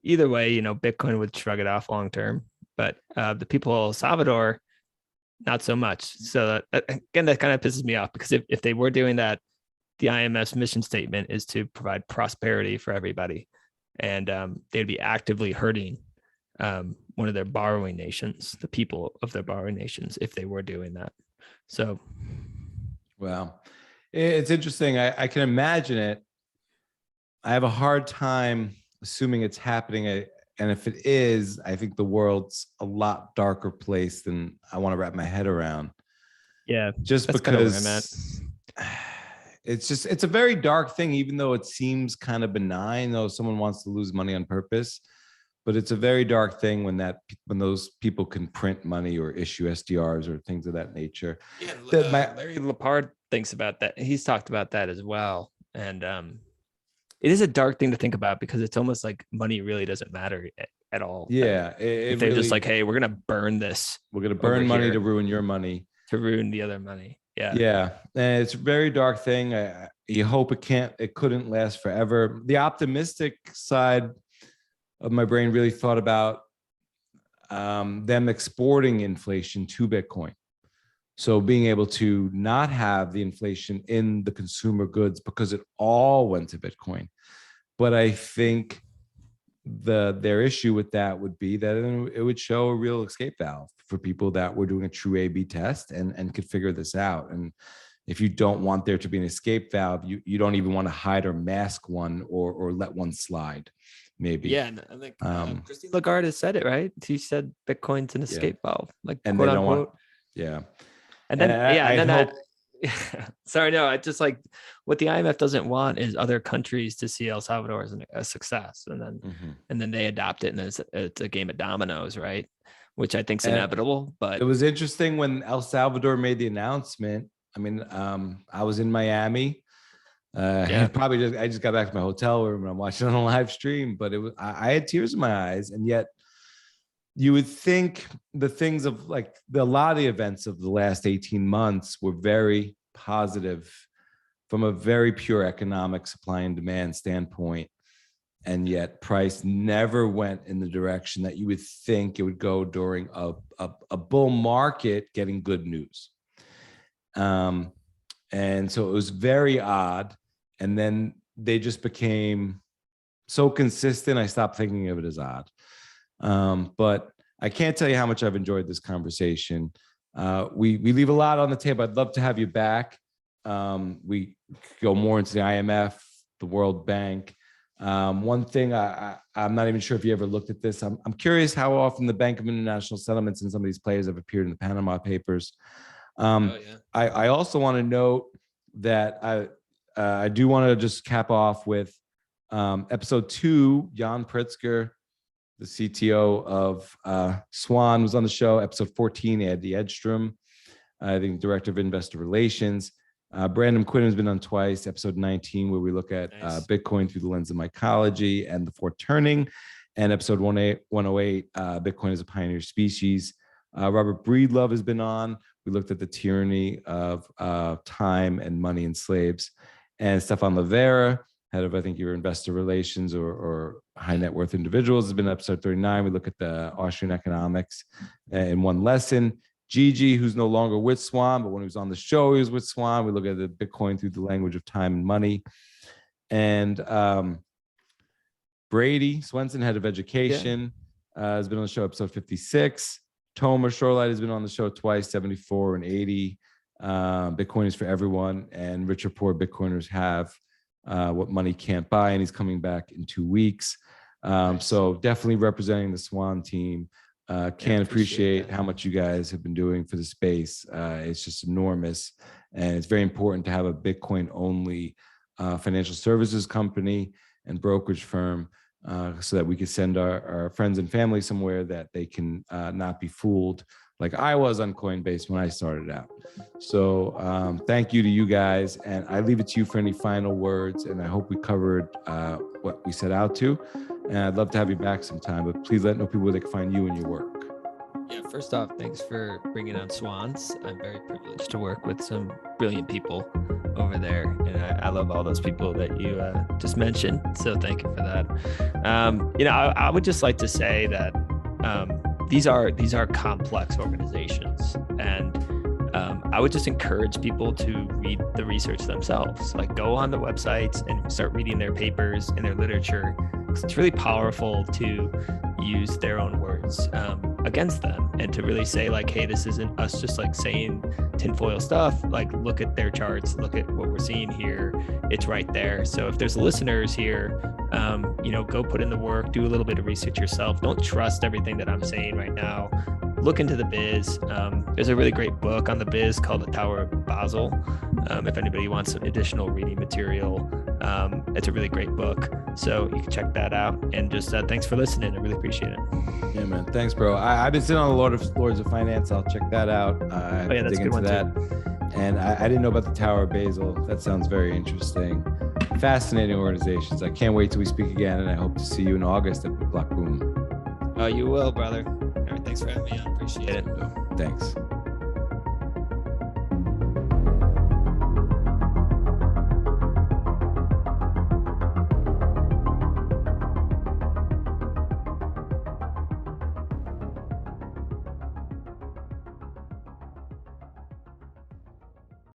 either way, Bitcoin would shrug it off long term. But the people of El Salvador, not so much. So again, that kind of pisses me off, because if they were doing that, the IMF's mission statement is to provide prosperity for everybody, and they'd be actively hurting one of their borrowing nations, the people of their borrowing nations, if they were doing that. So, well, it's interesting. I can imagine it. I have a hard time assuming it's happening. And if it is, I think the world's a lot darker place than I want to wrap my head around. Yeah, just because it's a very dark thing, even though it seems kind of benign, though someone wants to lose money on purpose. But it's a very dark thing when those people can print money or issue SDRs or things of that nature. Yeah, Larry Lepard thinks about that. He's talked about that as well. And it is a dark thing to think about, because it's almost like money really doesn't matter at all. Yeah. If they're really just like, hey, we're going to burn this. We're going to burn money to ruin your money. To ruin the other money. Yeah. Yeah. And it's a very dark thing. You hope it couldn't last forever. The optimistic side of my brain really thought about them exporting inflation to Bitcoin. So being able to not have the inflation in the consumer goods because it all went to Bitcoin. But I think their issue with that would be that it would show a real escape valve for people that were doing a true A/B test and could figure this out. And if you don't want there to be an escape valve, you don't even want to hide or mask one or let one slide. Maybe. Yeah, and I think Christine Lagarde has said it, right? She said Bitcoin's an escape valve, like and quote they don't unquote. Yeah. And then Sorry, no, I just like what the IMF doesn't want is other countries to see El Salvador as a success, and then they adopt it, and it's a game of dominoes, right? Which I think is inevitable. But it was interesting when El Salvador made the announcement. I mean, I was in Miami. I just got back to my hotel room and I'm watching on a live stream, but I had tears in my eyes, and yet you would think the things of like a lot of the events of the last 18 months were very positive from a very pure economic supply and demand standpoint. And yet price never went in the direction that you would think it would go during a bull market getting good news. And so it was very odd. And then they just became so consistent, I stopped thinking of it as odd. But I can't tell you how much I've enjoyed this conversation. We leave a lot on the table. I'd love to have you back. We go more into the IMF, the World Bank. One thing I'm not even sure if you ever looked at this. I'm curious how often the Bank of International Settlements and some of these players have appeared in the Panama Papers. I also want to note that I do want to just cap off with episode 2. Jan Pritzker, the CTO of Swan, was on the show. Episode 14, Andy Edstrom, I think Director of Investor Relations. Brandon Quinn has been on twice. Episode 19, where we look at Bitcoin through the lens of mycology and the fourth turning. And episode 108, Bitcoin as a pioneer species. Robert Breedlove has been on. We looked at the tyranny of time and money and slaves. And Stefan Livera, head of, I think, your investor relations or high net worth individuals, has been in episode 39. We look at the Austrian economics in one lesson. Gigi, who's no longer with Swan, but when he was on the show, he was with Swan. We look at the Bitcoin through the language of time and money. And Brady Swenson, head of education, has been on the show, episode 56. Tomer Shorelight has been on the show twice, 74 and 80. Bitcoin is for everyone, and rich or poor Bitcoiners have what money can't buy, and he's coming back in 2 weeks. So definitely representing the Swan team. Can't appreciate how much you guys have been doing for the space. It's just enormous, and it's very important to have a Bitcoin-only financial services company and brokerage firm so that we can send our friends and family somewhere that they can not be fooled like I was on Coinbase when I started out. So thank you to you guys, and I leave it to you for any final words, and I hope we covered what we set out to. And I'd love to have you back sometime, but please let know people where they can find you and your work. Yeah, first off, thanks for bringing on Swans. I'm very privileged to work with some brilliant people over there, and I love all those people that you just mentioned. So thank you for that. I would just like to say that these are complex organizations, and I would just encourage people to read the research themselves. Like, go on the websites and start reading their papers and their literature. It's really powerful to use their own words against them, and to really say like, hey, this isn't us just like saying tinfoil stuff. Like, look at their charts, look at what we're seeing here. It's right there. So if there's listeners here, go put in the work, do a little bit of research yourself. Don't trust everything that I'm saying right now. Look into the biz. There's a really great book on the biz called The Tower of Basel. If anybody wants some additional reading material, it's a really great book. So you can check that out. And just thanks for listening. I really appreciate it. Yeah, man. Thanks, bro. I've been sitting on the Lords of Finance. I'll check that out. That's a good one too. And I didn't know about the Tower of Basel. That sounds very interesting. Fascinating organizations. I can't wait till we speak again, and I hope to see you in August at BitBlock Boom. Oh, you will, brother. All right, thanks for having me on. Appreciate it. Thanks.